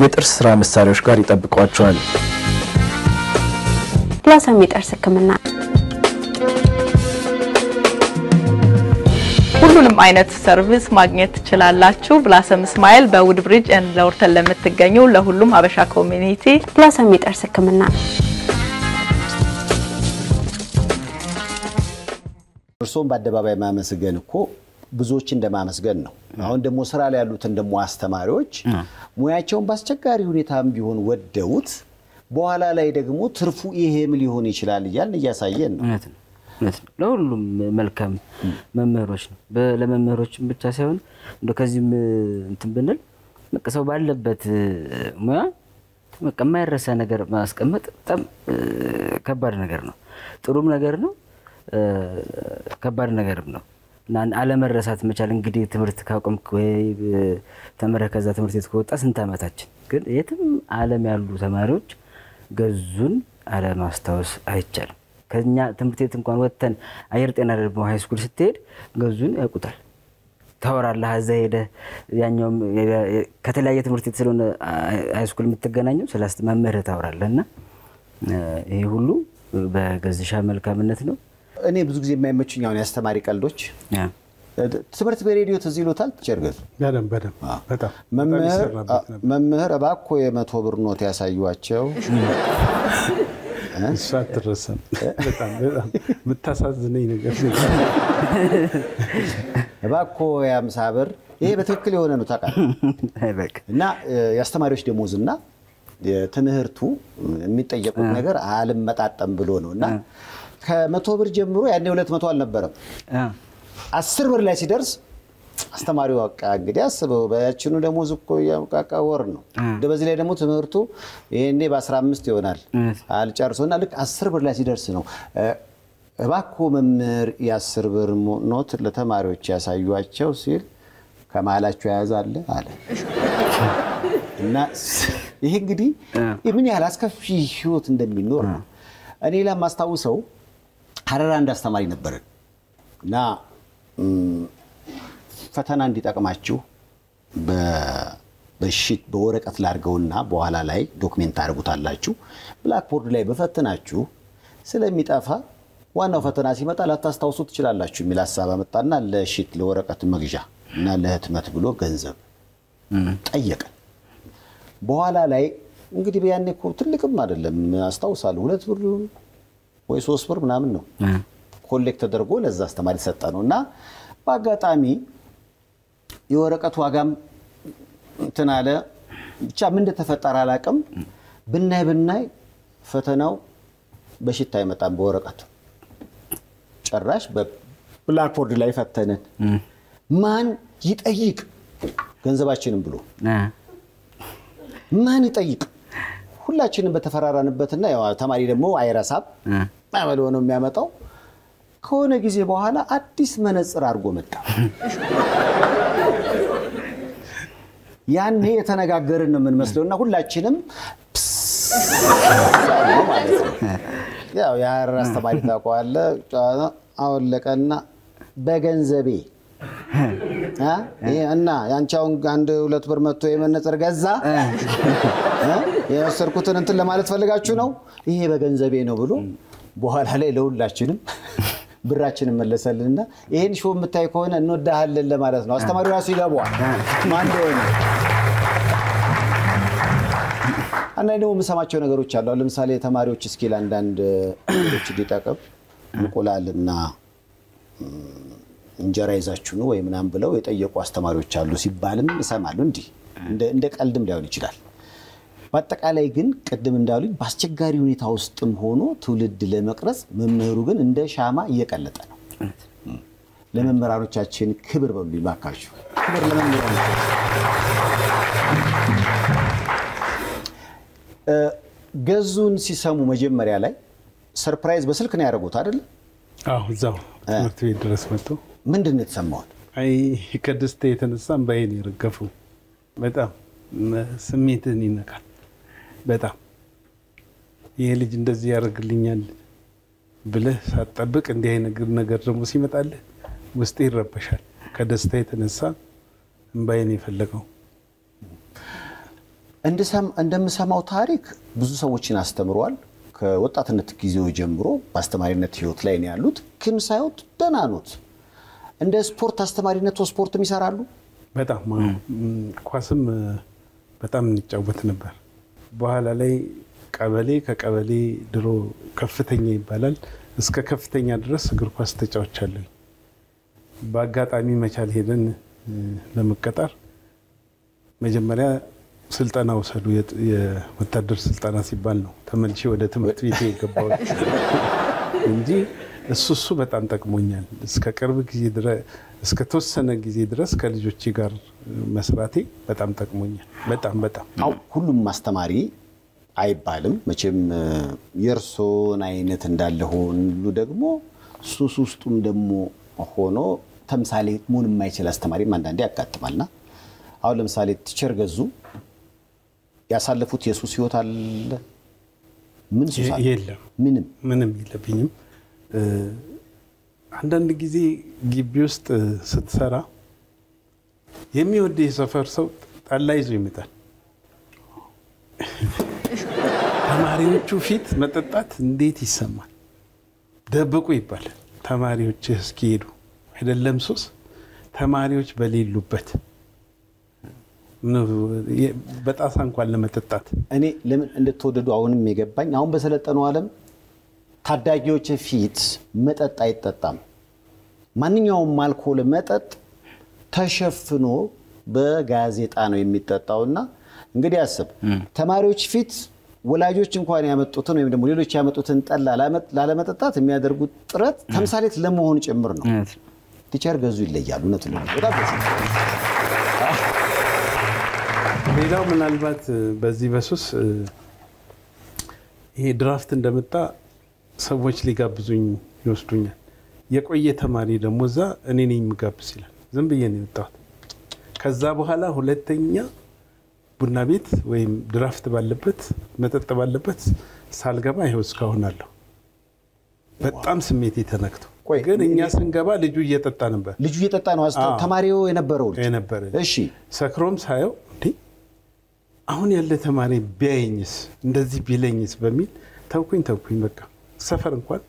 S14: የጥርስ ስራ መሳሪያዎች ጋር ይጠብቋቸዋል።
S13: ብላሰም የጥርስ ህክምና
S15: ሁሉንም አይነት ሰርቪስ ማግኘት ትችላላችሁ። ብላሰም ስማይል በውድ ብሪጅ ኤንድ ለወርተን ለምትገኙ ለሁሉም ሀበሻ ኮሚኒቲ
S13: ብላሰም የጥርስ ህክምና
S1: እርሶ እርሶም በአደባባይ ማመስገን እኮ ብዙዎች እንደማመስገን ነው። አሁን ደግሞ ስራ ላይ ያሉትን ደግሞ አስተማሪዎች ሙያቸውን በአስቸጋሪ ሁኔታም ቢሆን ወደውት በኋላ ላይ ደግሞ ትርፉ ይሄም ሊሆን ይችላል እያልን እያሳየን ነው።
S2: ለሁሉም መልካም መምህሮች ነው። ለመምህሮችም ብቻ ሳይሆን እንደው ከዚህም እንትን ብንል ሰው ባለበት ሙያ የማይረሳ ነገር ማስቀመጥ በጣም ከባድ ነገር ነው። ጥሩም ነገር ነው፣ ከባድ ነገርም ነው። እና አለመረሳት መቻል እንግዲህ ትምህርት ካቆምክ ወይ ተመረህ ከዛ ትምህርት ቤት ከወጣ ስንት ዓመታችን ግን የትም ዓለም ያሉ ተማሪዎች ገዙን አለማስታወስ አይቻልም። ከኛ ትምህርት ቤት እንኳን ወጥተን አየር ጤና ደግሞ ሃይ ስኩል ስትሄድ ገዙን ያውቁታል። ታወራለህ እዛ ሄደህ ያኛውም ከተለያየ ትምህርት ቤት ስለሆነ ሃይ ስኩል የምትገናኘው ስለስተ መምህር ታወራለህና ይሄ ሁሉ በገዝሻ መልካምነት ነው።
S1: እኔ ብዙ ጊዜ የማይመቹኝ አሁን ያስተማሪ ቀልዶች ትምህርት በሬዲዮ ትዝ ይሎታል ቸርገዝ
S3: በጣም
S1: መምህር እባክዎ የ100 ብር ኖት ያሳዩዋቸው
S3: ሳትረሰም በጣም የምታሳዝነኝ ነገር
S1: እባክዎ የ50 ብር ይሄ በትክክል የሆነ ነው ታውቃለህ። እና ያስተማሪዎች ደሞዝና የትምህርቱ የሚጠየቁት ነገር አልመጣጠም ብሎ ነውና ከ100 ብር ጀምሮ ያኔ 200 አልነበረም 10 ብር ላይ ሲደርስ አስተማሪው በቃ እንግዲህ አስበው በያችኑ ደሞዝ እኮ ያውቃቃ ወር ነው በዚህ ላይ ደግሞ ትምህርቱ ይሄኔ በ15 ይሆናል አልጨርሶና ልክ 10 ብር ላይ ሲደርስ ነው እባክዎ መምህር የ10 ብር ኖት ለተማሪዎች ያሳዩዋቸው ሲል ከማላቸው ያዛለ አለ። እና ይሄ እንግዲህ ምን ያህል አስከፊ ህይወት እንደሚኖር ነው። እኔ ለማስታውሰው ሐረር አንድ አስተማሪ ነበር እና ፈተና እንዲጠቅማችሁ በሺት በወረቀት ላርገውና በኋላ ላይ ዶክመንት አድርጉታላችሁ ብላክቦርድ ላይ በፈተናችሁ ስለሚጠፋ ዋናው ፈተና ሲመጣ ላታስታውሱ ትችላላችሁ የሚል ሐሳብ አመጣና ለሺት ለወረቀት መግዣ እና ለህትመት ብሎ ገንዘብ ጠየቀ። በኋላ ላይ እንግዲህ በያኔ እኮ ትልቅም አይደለም አስታውሳለሁ 2 ብር ወይ 3 ብር ምናምን ነው ኮሌክት ተደርጎ ለዛ አስተማሪ ሰጣ ነውና በአጋጣሚ የወረቀቱ ዋጋም እንተናለ ብቻ ምን እንደተፈጠረ አላቀም ብናይ ፈተናው በሽታ አይመጣም በወረቀቱ ጭራሽ በብላክቦርድ ላይ ፈተነን ማን ይጠይቅ ገንዘባችንን ብሎ ማን ይጠይቅ ሁላችንም በተፈራራንበትና ያው ተማሪ ደግሞ አይረሳም ማለት ነው የሚያመጣው ከሆነ ጊዜ በኋላ አዲስ መነጽር አርጎ መጣ። ያኔ የተነጋገርን ነው ምን መስለውና ሁላችንም ያው ያራ አስተማሪ ታቋለ አወለቀና በገንዘቤ እና ያንቻውን አንድ 2 ብር መጥቶ የመነጽር ገዛ የወሰድኩትን እንትን ለማለት ፈልጋችሁ ነው ይሄ በገንዘቤ ነው ብሎ በኋላ ላይ ለሁላችንም ብራችንን መለሰልንና ይሄን ሾው የምታይ ከሆነ እንወዳሃለን ለማለት ነው። አስተማሪው ራሱ ይገባዋል ማን እንደሆነ። አንዳንዴ ደግሞ የምሰማቸው ነገሮች አሉ። ለምሳሌ ተማሪዎች ስኪል አንዳንድ ልጆች ሊጠቀም እንቁላልና እንጀራ ይዛችሁ ነው ወይ ምናምን ብለው የጠየቁ አስተማሪዎች አሉ ሲባልም እሰማለሁ። እንደ ቀልድም ሊሆን ይችላል። በአጠቃላይ ግን ቀደም እንዳሉኝ በአስቸጋሪ ሁኔታ ውስጥም ሆኖ ትውልድ ለመቅረጽ መምህሩ ግን እንደ ሻማ እየቀለጠ ነው። ለመምህራኖቻችን ክብር በሉ ይባካችሁ። ክብር ለመምህራኖቻችን። ገዙን ሲሰሙ መጀመሪያ ላይ ሰርፕራይዝ በስልክ ነው ያደረጉት አይደል?
S3: አዎ እዛው ትምህርት ቤት ድረስ መጥቶ
S1: ምንድን ነው የተሰማው?
S3: አይ ከደስታ የተነሳ ባይኔ ረገፉ። በጣም ስሜትን ይነካል። በጣም ይሄ ልጅ እንደዚህ ያደርግልኛል ብለህ ሳትጠብቅ እንዲህ አይነት ነገር ደግሞ ሲመጣልህ ውስጥ ይረበሻል። ከደስታ የተነሳ ባይኔ የፈለገው
S1: እንደምሰማው ታሪክ ብዙ ሰዎችን አስተምሯል። ከወጣትነት ጊዜው ጀምሮ በአስተማሪነት ህይወት ላይ ነው ያሉት። ግን ሳይወት ደህና ኖት። እንደ ስፖርት አስተማሪነት ስፖርትም ይሰራሉ።
S3: በጣም ኳስም በጣም እንጫወት ነበር። በኋላ ላይ ከቀበሌ ድሮ ከፍተኛ ይባላል እስከ ከፍተኛ ድረስ እግር ኳስ ተጫውቻለሁ። በአጋጣሚ መቻል ሄደን ለመቀጠር መጀመሪያ ስልጠና ወሰዱ። የወታደር ስልጠና ሲባል ነው ተመልሼ ወደ ትምህርት ቤት የገባሁት እንጂ እሱ በጣም ጠቅሞኛል። እስከ ቅርብ ጊዜ ድረስ እስከ ተወሰነ ጊዜ ድረስ ከልጆቼ ጋር መስራቴ በጣም ጠቅሞኛል። በጣም
S1: ሁሉም ማስተማሪ አይባልም መቼም የርሶን አይነት እንዳለ ሁሉ ደግሞ ሱስ ውስጡም ደግሞ ሆኖ ተምሳሌ መሆን የማይችል አስተማሪም አንዳንዴ ያጋጥማልና አሁን ለምሳሌ ቲቸር ገዙ ያሳለፉት የሱስ ህይወት አለ? ምን ሱስ አለ?
S3: የለም። ምንም የለብኝም። አንዳንድ ጊዜ ግቢ ውስጥ ስትሰራ የሚወድ የሰፈር ሰው ጠላ ይዞ ይመጣል። ተማሪዎቹ ፊት መጠጣት እንዴት ይሰማል? ደብቁ ይባላል። ተማሪዎች እስኪሄዱ አይደለም ሱስ ተማሪዎች በሌሉበት በጣሳ እንኳን ለመጠጣት
S1: እኔ ለምን እንደተወደዱ አሁንም የገባኝ አሁን በሰለጠነው ዓለም ታዳጊዎች ፊት መጠጥ አይጠጣም። ማንኛውም አልኮል መጠጥ ተሸፍኖ በጋዜጣ ነው የሚጠጣውና እንግዲህ አስብ ተማሪዎች ፊት ወላጆች እንኳን ያመጡትን ወይም ደግሞ ሌሎች ያመጡትን ጠላ ላለመጠጣት የሚያደርጉት ጥረት ተምሳሌት ለመሆን ጭምር ነው። ቲቸር ገዙ ይለያሉ ነው በጣም
S3: ሌላው ምናልባት በዚህ በሱስ ይሄ ድራፍት እንደመጣ ሰዎች ሊጋብዙኝ ይወስዱኛል። የቆየ ተማሪ ደግሞ እዛ እኔ ነኝ የምጋብዝ ይላል። ዝም ብዬ ነው የወጣሁት። ከዛ በኋላ ሁለተኛ ቡና ቤት ወይም ድራፍት ባለበት መጠጥ ባለበት ሳልገባ ይኸው እስካሁን አለሁ። በጣም ስሜት የተነክቶ ግን እኛ ስንገባ ልጁ እየጠጣ ነበር።
S1: ልጁ እየጠጣ ነው ተማሪው የነበረው
S3: እሺ ሰክሮም ሳየው እንዴ አሁን ያለ ተማሪ ቢያየኝስ እንደዚህ ቢለኝስ በሚል ተውኩኝ በቃ ሰፈር እንኳን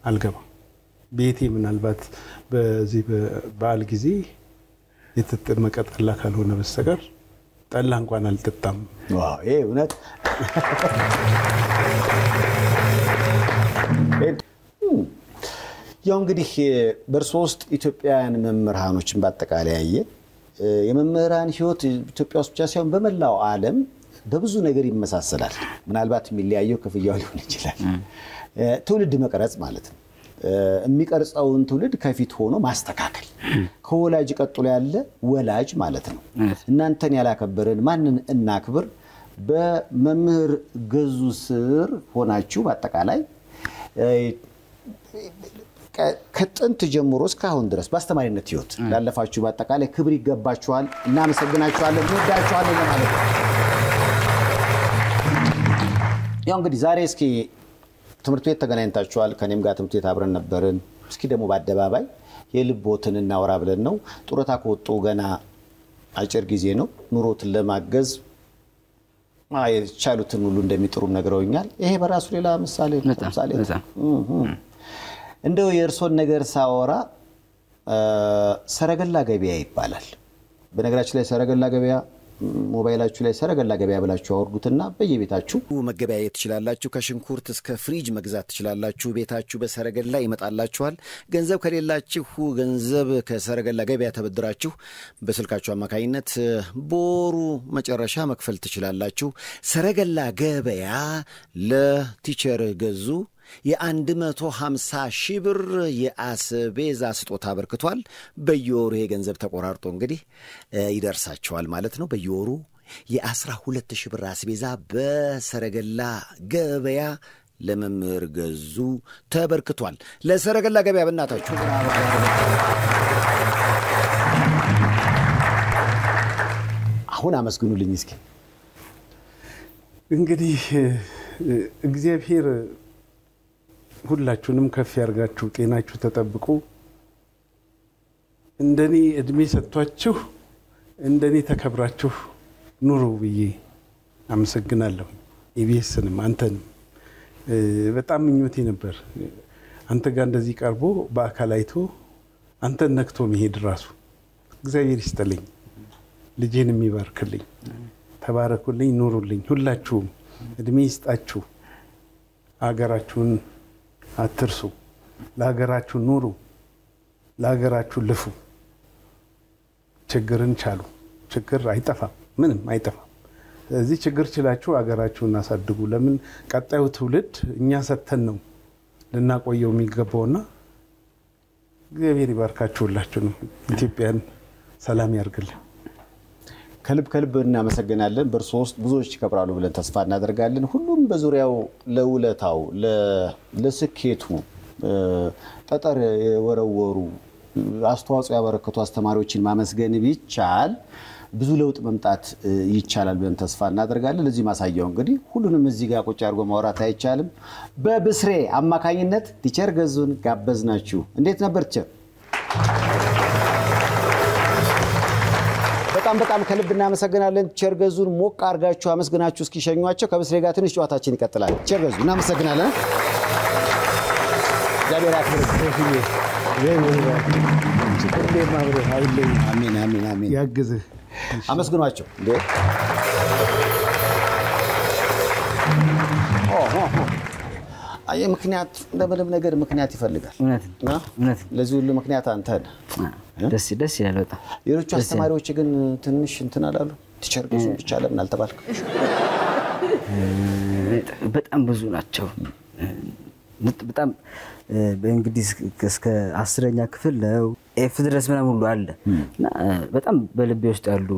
S3: አልገባም። ቤቴ ምናልባት በዚህ በበዓል ጊዜ የተጠመቀ ጠላ ካልሆነ በስተቀር ጠላ እንኳን አልጠጣም።
S1: ዋው ይሄ እውነት ያው እንግዲህ በእርሶ ውስጥ ኢትዮጵያውያን መምህራኖችን በአጠቃላይ ያየ የመምህራን ህይወት ኢትዮጵያ ውስጥ ብቻ ሳይሆን በመላው ዓለም በብዙ ነገር ይመሳሰላል። ምናልባት የሚለያየው ክፍያው ሊሆን ይችላል። ትውልድ መቅረጽ ማለት ነው። የሚቀርጸውን ትውልድ ከፊት ሆኖ ማስተካከል ከወላጅ ቀጥሎ ያለ ወላጅ ማለት ነው። እናንተን ያላከበረን ማንን እናክብር? በመምህር ገዙ ስር ሆናችሁ በአጠቃላይ ከጥንት ጀምሮ እስካሁን ድረስ በአስተማሪነት ህይወት ላለፋችሁ በአጠቃላይ ክብር ይገባችኋል። እናመሰግናችኋለን፣ እንወዳችኋለን ማለት ነው። ያው እንግዲህ ዛሬ እስኪ ትምህርት ቤት ተገናኝታችኋል። ከኔም ጋር ትምህርት ቤት አብረን ነበርን። እስኪ ደግሞ በአደባባይ የልቦትን እናወራ ብለን ነው። ጡረታ ከወጡ ገና አጭር ጊዜ ነው። ኑሮትን ለማገዝ የቻሉትን ሁሉ እንደሚጥሩ ነግረውኛል። ይሄ በራሱ ሌላ ምሳሌ እንደው የእርሶን ነገር ሳወራ ሰረገላ ገበያ ይባላል። በነገራችን ላይ ሰረገላ ገበያ ሞባይላችሁ ላይ ሰረገላ ገበያ ብላችሁ አወርዱትና በየቤታችሁ መገበያየት ትችላላችሁ። ከሽንኩርት እስከ ፍሪጅ መግዛት ትችላላችሁ። ቤታችሁ በሰረገላ ይመጣላችኋል። ገንዘብ ከሌላችሁ ገንዘብ ከሰረገላ ገበያ ተበድራችሁ በስልካችሁ አማካኝነት ቦሩ መጨረሻ መክፈል ትችላላችሁ። ሰረገላ ገበያ ለቲቸር ገዙ የ150,000 ብር የአስቤዛ ስጦታ አበርክቷል። በየወሩ ይሄ ገንዘብ ተቆራርጦ እንግዲህ ይደርሳቸዋል ማለት ነው። በየወሩ የ12,000 ብር አስቤዛ በሰረገላ ገበያ ለመምህር ገዙ ተበርክቷል። ለሰረገላ ገበያ በእናታችሁ አሁን አመስግኑልኝ እስኪ።
S3: እንግዲህ እግዚአብሔር ሁላችሁንም ከፍ ያርጋችሁ፣ ጤናችሁ ተጠብቁ፣ እንደኔ እድሜ ሰጥቷችሁ እንደኔ ተከብራችሁ ኑሩ ብዬ አመሰግናለሁ። ኢቢኤስንም አንተንም በጣም ምኞቴ ነበር አንተ ጋር እንደዚህ ቀርቦ በአካል አይቶ አንተን ነክቶ መሄድ ራሱ። እግዚአብሔር ይስጥልኝ፣ ልጄን የሚባርክልኝ። ተባረኩልኝ፣ ኑሩልኝ። ሁላችሁም እድሜ ይስጣችሁ። ሀገራችሁን አትርሱ፣ ለሀገራችሁ ኑሩ። ለሀገራችሁ ልፉ፣ ችግርን ቻሉ። ችግር አይጠፋም፣ ምንም አይጠፋም። ስለዚህ ችግር ችላችሁ ሀገራችሁን አሳድጉ። ለምን ቀጣዩ ትውልድ እኛ ሰተን ነው ልናቆየው የሚገባውና እግዚአብሔር ይባርካችሁላችሁ ነው። ኢትዮጵያን ሰላም ያርግልን።
S1: ከልብ እናመሰግናለን። በእርሶ ውስጥ ብዙዎች ይከብራሉ ብለን ተስፋ እናደርጋለን። ሁሉም በዙሪያው ለውለታው ለስኬቱ ጠጠር የወረወሩ አስተዋጽኦ ያበረከቱ አስተማሪዎችን ማመስገን ቢቻል ብዙ ለውጥ መምጣት ይቻላል ብለን ተስፋ እናደርጋለን። ለዚህ ማሳያው እንግዲህ ሁሉንም እዚህ ጋር ቁጭ አድርጎ ማውራት አይቻልም። በብስሬ አማካኝነት ቲቸር ገዙን ጋበዝናችሁ። እንዴት ነበር ቲቸር? በጣም ከልብ እናመሰግናለን። ቲቸር ገዙን ሞቅ አድርጋችሁ አመስግናችሁ እስኪሸኟቸው ከብስሬ ጋር ትንሽ ጨዋታችን ይቀጥላል። ቲቸር ገዙ እናመሰግናለን። እግዚአብሔር ያክብርህ። አሜን
S3: ያግዝህ።
S1: አመስግኗቸው እንዴ! ምክንያት እንደምንም ነገር ምክንያት ይፈልጋል።
S2: እውነት
S1: ለዚህ ሁሉ ምክንያት አንተ ነህ።
S2: ደስ ይላል በጣም።
S1: ሌሎቹ አስተማሪዎች ግን ትንሽ እንትን አላሉ። ቲቸር ገዙን ብቻ ለምን አልተባልክም?
S2: በጣም ብዙ ናቸው። በጣም በእንግዲህ እስከ 10ኛ ክፍል ነው ኤፍ ድረስ ምናምን ሁሉ አለ እና በጣም በልቤ ውስጥ ያሉ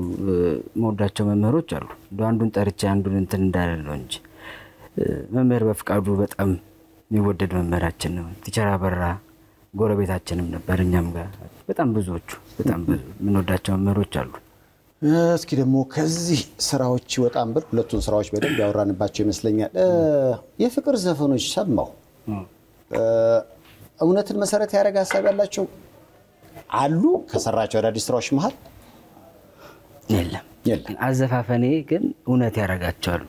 S2: መወዳቸው መምህሮች አሉ። አንዱን ጠርቼ አንዱን እንትን እንዳለ ነው እንጂ መምህር በፍቃዱ በጣም የሚወደድ መምህራችን ነው። ቲቸር አበራ ጎረቤታችንም ነበር እኛም ጋር። በጣም ብዙዎቹ በጣም ብዙ የምንወዳቸው መምህሮች አሉ።
S1: እስኪ ደግሞ ከዚህ ስራዎች ወጣም ብል ሁለቱን ስራዎች በደንብ ያወራንባቸው ይመስለኛል። የፍቅር ዘፈኖች ሰማሁ። እውነትን መሰረት ያደረገ ሀሳብ ያላቸው አሉ ከሰራቸው አዳዲስ ስራዎች መሃል?
S2: የለም። አዘፋፈኔ ግን እውነት ያደርጋቸዋል።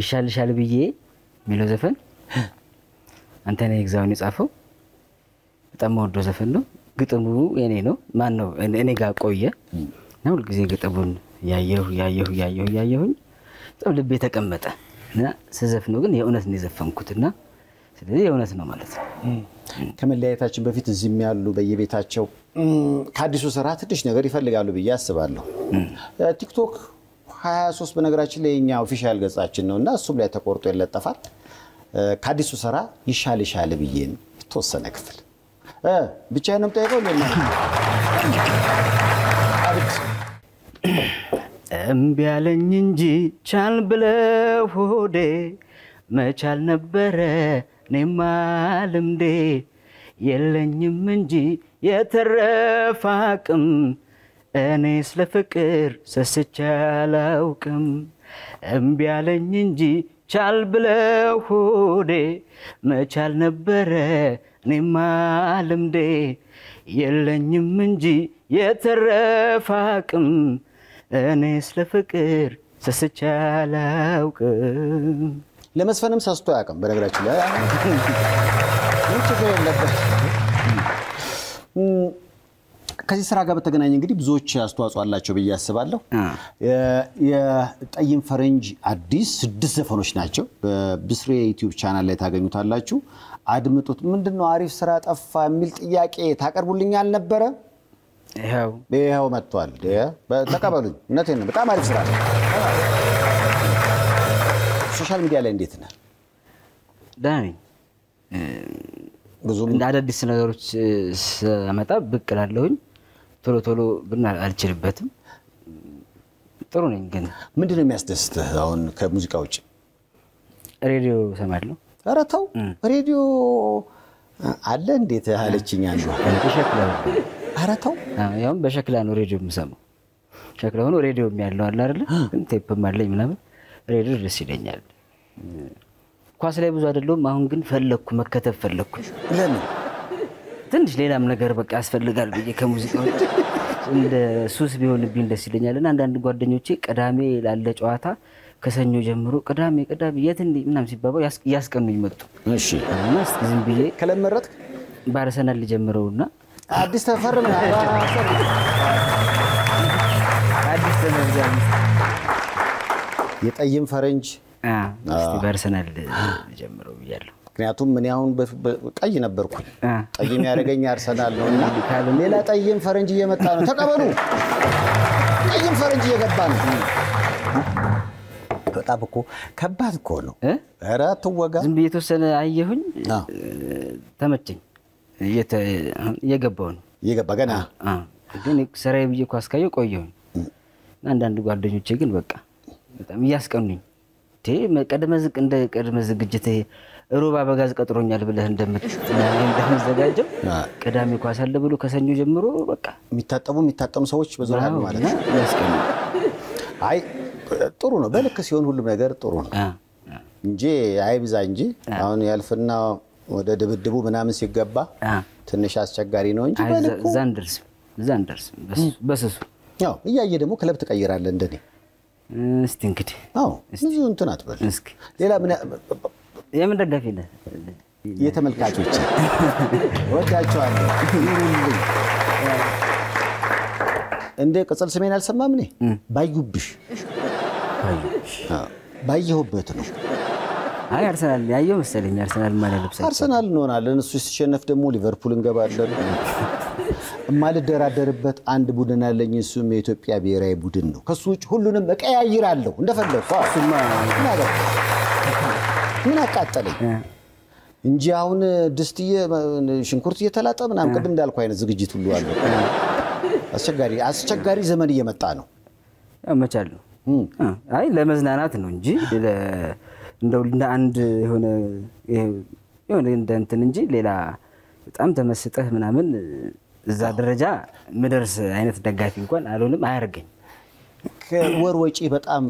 S2: ይሻልሻል ብዬ የሚለው ዘፈን አንተ ነህ ግዛውን የጻፈው። በጣም ወዶ ዘፈን ነው። ግጥሙ የኔ ነው። ማን ነው እኔ ጋር ቆየ ነው። ሁልጊዜ ግጥሙን ያየሁኝ በጣም ልቤ ተቀመጠ እና ስዘፍነው ግን የእውነት ነው የዘፈንኩትና ስለዚህ የእውነት ነው ማለት ነው።
S1: ከመለያየታችን በፊት እዚህም ያሉ በየቤታቸው ከአዲሱ ስራ ትንሽ ነገር ይፈልጋሉ ብዬ አስባለሁ። ቲክቶክ 23 በነገራችን ላይ የኛ ኦፊሻል ገጻችን ነውና እሱም ላይ ተቆርጦ ይለጠፋል። ከአዲሱ ስራ ይሻልሻል ብዬ የተወሰነ ክፍል ብቻዬን ነው የምጠይቀው ለማ
S2: እምቢ አለኝ እንጂ ቻል ብለው ሆዴ መቻል ነበረ እኔማ ልምዴ የለኝም እንጂ የተረፈ አቅም እኔ ስለ ፍቅር ሰስቼ አላውቅም። እምቢ አለኝ እንጂ ቻል ብለው ሆዴ መቻል ነበረ እኔማ ልምዴ የለኝም እንጂ የተረፈ አቅም እኔ ስለ ፍቅር ሰስቼ አላውቅም።
S1: ለመስፈንም ሰስቶ ያውቅም በነገራችን ላይ ምን ችግር የለበት። ከዚህ ስራ ጋር በተገናኘ እንግዲህ ብዙዎች አስተዋጽኦ አላቸው ብዬ አስባለሁ። የጠይም ፈረንጅ አዲስ 6 ዘፈኖች ናቸው። በብስሬ ዩቲዩብ ቻናል ላይ ታገኙታላችሁ። አድምጡት። ምንድነው አሪፍ ስራ ጠፋ የሚል ጥያቄ ታቀርቡልኛል ነበረ። ይሄው መጥቷል። ተቀበሉኝ። እውነቴን ነው። በጣም አሪፍ ስራ ነው። ሶሻል ሚዲያ ላይ እንዴት ነህ?
S2: ዳኒ ብዙም እንደ አዳዲስ ነገሮች ሰመጣ ብቅ እላለሁኝ። ቶሎ ግን አልችልበትም። ጥሩ ነኝ። ግን
S1: ምንድነው የሚያስደስትህ አሁን ከሙዚቃ ውጪ?
S2: ሬዲዮ ሰማለሁ።
S1: ኧረ ተው ሬዲዮ አለ እንዴት አለችኝ አንዷ።
S2: በሸክላ
S1: ኧረ ተው
S2: ያው በሸክላ ነው ሬዲዮ የምሰማው። ሸክላ ሆኖ ሬዲዮ የሚያለው አለ አይደል? ግን ቴፕም አለኝ ምናምን ሬዲዮ ደስ ይለኛል። ኳስ ላይ ብዙ አይደለም። አሁን ግን ፈለኩ መከተብ ፈለኩ።
S1: ለምን?
S2: ትንሽ ሌላም ነገር በቃ ያስፈልጋል ብዬ ከሙዚቃው እንደ ሱስ ቢሆንብኝ ደስ ይለኛልና አንዳንድ ጓደኞቼ ቅዳሜ ላለ ጨዋታ ከሰኞ ጀምሮ ቅዳሜ የት እንዴ ምናምን ሲባባው ያስቀኑኝ መጡ።
S1: እሺ
S2: እና ዝም ብዬ
S1: ከለመረጥክ
S2: ባርሰናል ጀምረውና
S1: አዲስ ተፈርም
S2: አዲስ ተመዝጋቢ የጠይም
S1: ፈረንጅ
S2: እስቲ ባርሰናል ጀምረው ብያለሁ።
S1: ምክንያቱም ምን ያሁን ቀይ ነበርኩ ጠይም ያደረገኝ አርሰናል ነውና ሌላ ጠይም ፈረንጅ እየመጣ ነው ተቀበሉ ጠይም ፈረንጅ እየገባ ነው በጣም እኮ ከባድ እኮ ነው ኧረ አትወጋ
S2: ዝም ብዬ የተወሰነ አየሁኝ ተመቸኝ እየገባው ነው
S1: እየገባ ገና
S2: ግን ስራዬ ብዬ እኮ አስካየው ቆየሁኝ አንዳንድ ጓደኞቼ ግን በቃ በጣም እያስቀኑኝ ቀድመ ዝግጅት ሮባ በጋዝ ቀጥሮኛል ብለህ እንደምትዘጋጀው ቅዳሜ ኳስ አለ ብሎ ከሰኞ ጀምሮ በቃ
S1: የሚታጠሙ ሰዎች በዙሪያ ማለት ነው አይ ጥሩ ነው በልክ ሲሆን ሁሉም ነገር ጥሩ ነው እንጂ አይብዛ እንጂ አሁን ያልፍና ወደ ድብድቡ ምናምን ሲገባ ትንሽ አስቸጋሪ ነው እንጂ በልኩ
S2: ዛንደርስ በስሱ
S1: ያው እያየ ደግሞ ክለብ ትቀይራለህ እንደኔ
S2: እስቲ እንግዲህ
S1: አዎ ብዙ እንትን አትበል እስኪ ሌላ ምን
S2: የምን ደጋፊ ነህ
S1: የተመልካቾች ወዳቸዋለሁ እንደ ቅጽል ስሜን አልሰማም ነኝ ባዩብሽ ባየሁበት ነው
S2: አይ አርሰናል ያየው መሰለኝ አርሰናል ማለት ልብስ
S1: አርሰናል እንሆናለን እሱ ሲሸነፍ ደግሞ ሊቨርፑል እንገባለን ማልደራደርበት አንድ ቡድን አለኝ እሱም የኢትዮጵያ ብሔራዊ ቡድን ነው ከሱ ውጭ ሁሉንም እቀያይራለሁ እንደፈለኩ እሱማ ምን አቃጠለኝ እንጂ አሁን ድስትዬ ሽንኩርት እየተላጠ ምናምን ቅድም እንዳልኩ አይነት ዝግጅት ሁሉ አለ አስቸጋሪ ዘመን እየመጣ ነው
S2: ያመቻለሁ አይ ለመዝናናት ነው እንጂ እንደው እንደ አንድ የሆነ እንትን እንጂ ሌላ በጣም ተመስጠህ ምናምን እዛ ደረጃ ምደርስ አይነት ደጋፊ እንኳን አልሆንም አያርገኝ
S1: ከወር ወጪ በጣም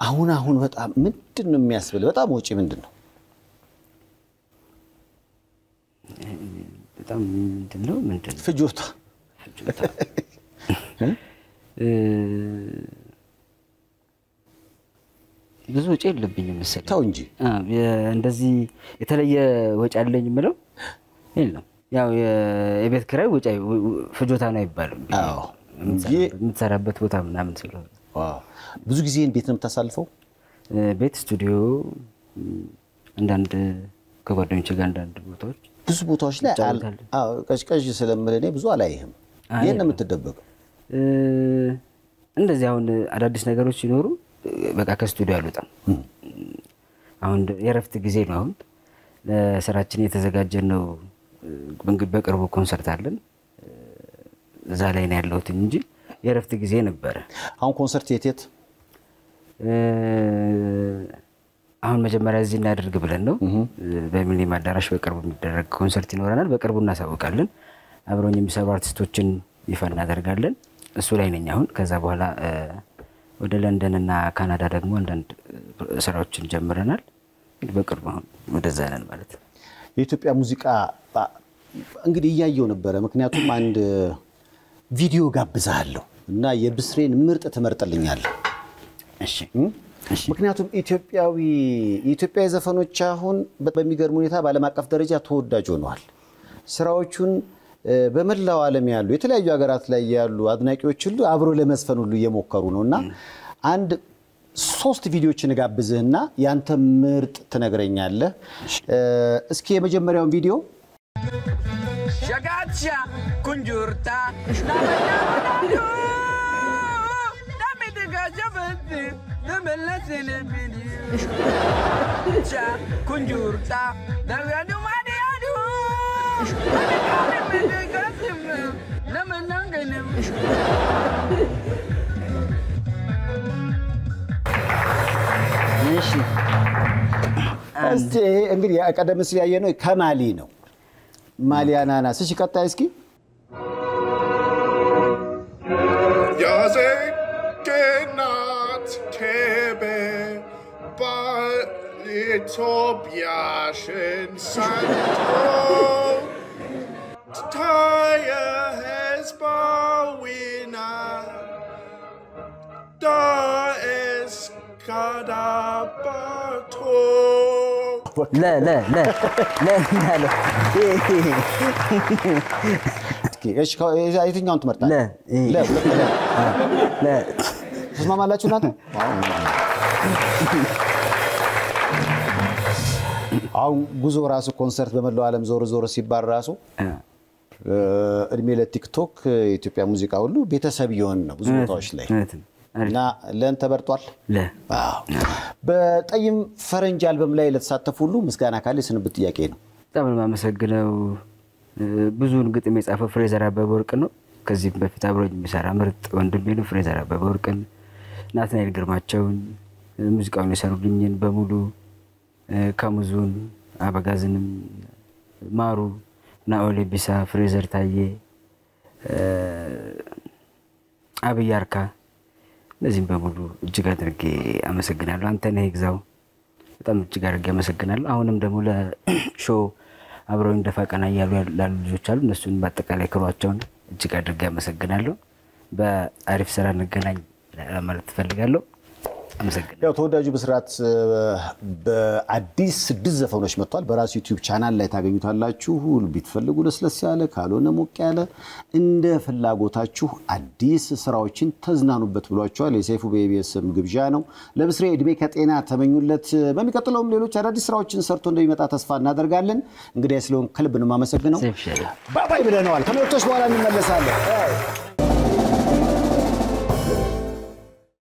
S1: አሁን በጣም ምንድነው የሚያስብል በጣም ወጪ ምንድነው
S2: በጣም ምንድነው
S1: ፍጆታ
S2: ብዙ ወጪ የለብኝም መሰለኝ
S1: ተው እንጂ
S2: እንደዚህ የተለየ ወጪ አለኝ ምለው የለም ያው የቤት ኪራይ ወጪ ፍጆታ ነው አይባልም
S1: አዎ
S2: የምትሰራበት ቦታ ምናምን ስለሆነ
S1: ዋው ብዙ ጊዜ ቤት ነው የምታሳልፈው
S2: ቤት ስቱዲዮ አንዳንድ ከጓደኞቼ ጋር አንዳንድ ቦታዎች
S1: ብዙ ቦታዎች ላይ አዎ ቀሽቀሽ ስለምለኔ ብዙ አላይህም ይሄን ነው የምትደበቀው
S2: እንደዚህ አሁን አዳዲስ ነገሮች ሲኖሩ በቃ ከስቱዲዮ አልወጣም አሁን የረፍት ጊዜ ነው አሁን ለስራችን የተዘጋጀን ነው በቅርቡ ኮንሰርት አለን እዛ ላይ ነው ያለሁት እንጂ የረፍት ጊዜ ነበር
S1: አሁን ኮንሰርት የት
S2: አሁን መጀመሪያ እዚህ እናደርግ ብለን ነው በሚሊኒየም አዳራሽ በቅርቡ የሚደረግ ኮንሰርት ይኖረናል በቅርቡ እናሳውቃለን አብረውኝ የሚሰሩ አርቲስቶችን ይፋ እናደርጋለን እሱ ላይ ነኝ አሁን ከዛ በኋላ ወደ ለንደን እና ካናዳ ደግሞ አንዳንድ ስራዎችን ጀምረናል በቅርቡ አሁን ወደዛ ነን ማለት ነው
S1: የኢትዮጵያ ሙዚቃ እንግዲህ እያየው ነበረ ምክንያቱም አንድ ቪዲዮ ጋብዛለሁ እና የብስሬን ምርጥ ተመርጠልኛለህ
S2: እሺ
S1: ምክንያቱም ኢትዮጵያዊ ዘፈኖች አሁን በሚገርም ሁኔታ በዓለም አቀፍ ደረጃ ተወዳጅ ሆነዋል ስራዎቹን በመላው ዓለም ያሉ የተለያዩ ሀገራት ላይ ያሉ አድናቂዎች ሁሉ አብሮ ለመስፈን ሁሉ እየሞከሩ ነውና አንድ 3 ቪዲዮችን ጋብዝህና ያንተ ምርጥ ትነግረኛለህ እስኪ የመጀመሪያውን ቪዲዮ
S16: ሸጋቻ ኩንጁርታ ኩንጁርታ ዳጋዱ ማዲያዱ
S2: እሺ
S1: እስቲ እንግዲህ ቀደም ሲል ያየነው ከማሊ ነው ማሊያናና እሺ ቀጣይ እስኪ
S17: ያዘ ከናት ተበ ኢትዮጵያሽን ሳንቶ ታየ ህዝባዊና ዳኤስ ካዳባቶ
S2: لا
S1: ايش የትኛውን ትመርጣለህ لا ተስማማላችሁ እናንተ አሁን ጉዞ ራሱ ኮንሰርት በመላው ዓለም ዞር ሲባል ራሱ እድሜ ለቲክቶክ የኢትዮጵያ ሙዚቃ ሁሉ ቤተሰብ ይሆን ነው ብዙ ቦታዎች ላይ እና ለን ተበርጧል በጠይም ፈረንጅ አልበም ላይ ለተሳተፉ ሁሉ ምስጋና ካለ ስንብት ጥያቄ ነው
S2: በጣም ማመሰግነው ብዙውን ግጥም የጻፈው ፍሬዘር አበበ ወርቅ ነው ከዚህ በፊት አብሮኝ የሚሰራ ምርጥ ወንድሜ ነው ፍሬዘር አበበ ወርቅን ናትናኤል ግርማቸውን ሙዚቃውን የሰሩልኝን በሙሉ ካሙዙን አበጋዝንም ማሩ ናኦሌ ቢሳ ፍሬዘር ታዬ አብይ አርካ ለዚህም በሙሉ እጅግ አድርጌ አመሰግናለሁ አንተ ነህ ይግዛው በጣም እጅግ አድርጌ አመሰግናለሁ አሁንም ደግሞ ለሾው አብረው እንደፋቀና ያሉ ልጆች አሉ እነሱን በአጠቃላይ ክሯቸውን እጅግ አድርጌ አመሰግናለሁ በአሪፍ ስራ እንገናኝ ማለት ፈልጋለሁ አመሰግናለሁ
S1: ያው ተወዳጁ ብስራት በአዲስ 6 ዘፈኖች መጥቷል በራሱ ዩቲዩብ ቻናል ላይ ታገኙታላችሁ ቢትፈልጉ ለስለስ ያለ ካልሆነ ሞቅ ያለ እንደ ፍላጎታችሁ አዲስ ስራዎችን ተዝናኑበት ብሏቸዋል የሰይፉ በኢቢኤስም ግብዣ ነው ለብስሬ እድሜ ከጤና ተመኙለት በሚቀጥለውም ሌሎች አዳዲስ ስራዎችን ሰርቶ እንደሚመጣ ተስፋ እናደርጋለን እንግዲህ ስለሆን ከልብ ነው ማመሰግነው ባይ ባይ ብለናል ከመልእክቶች በኋላ እንመለሳለን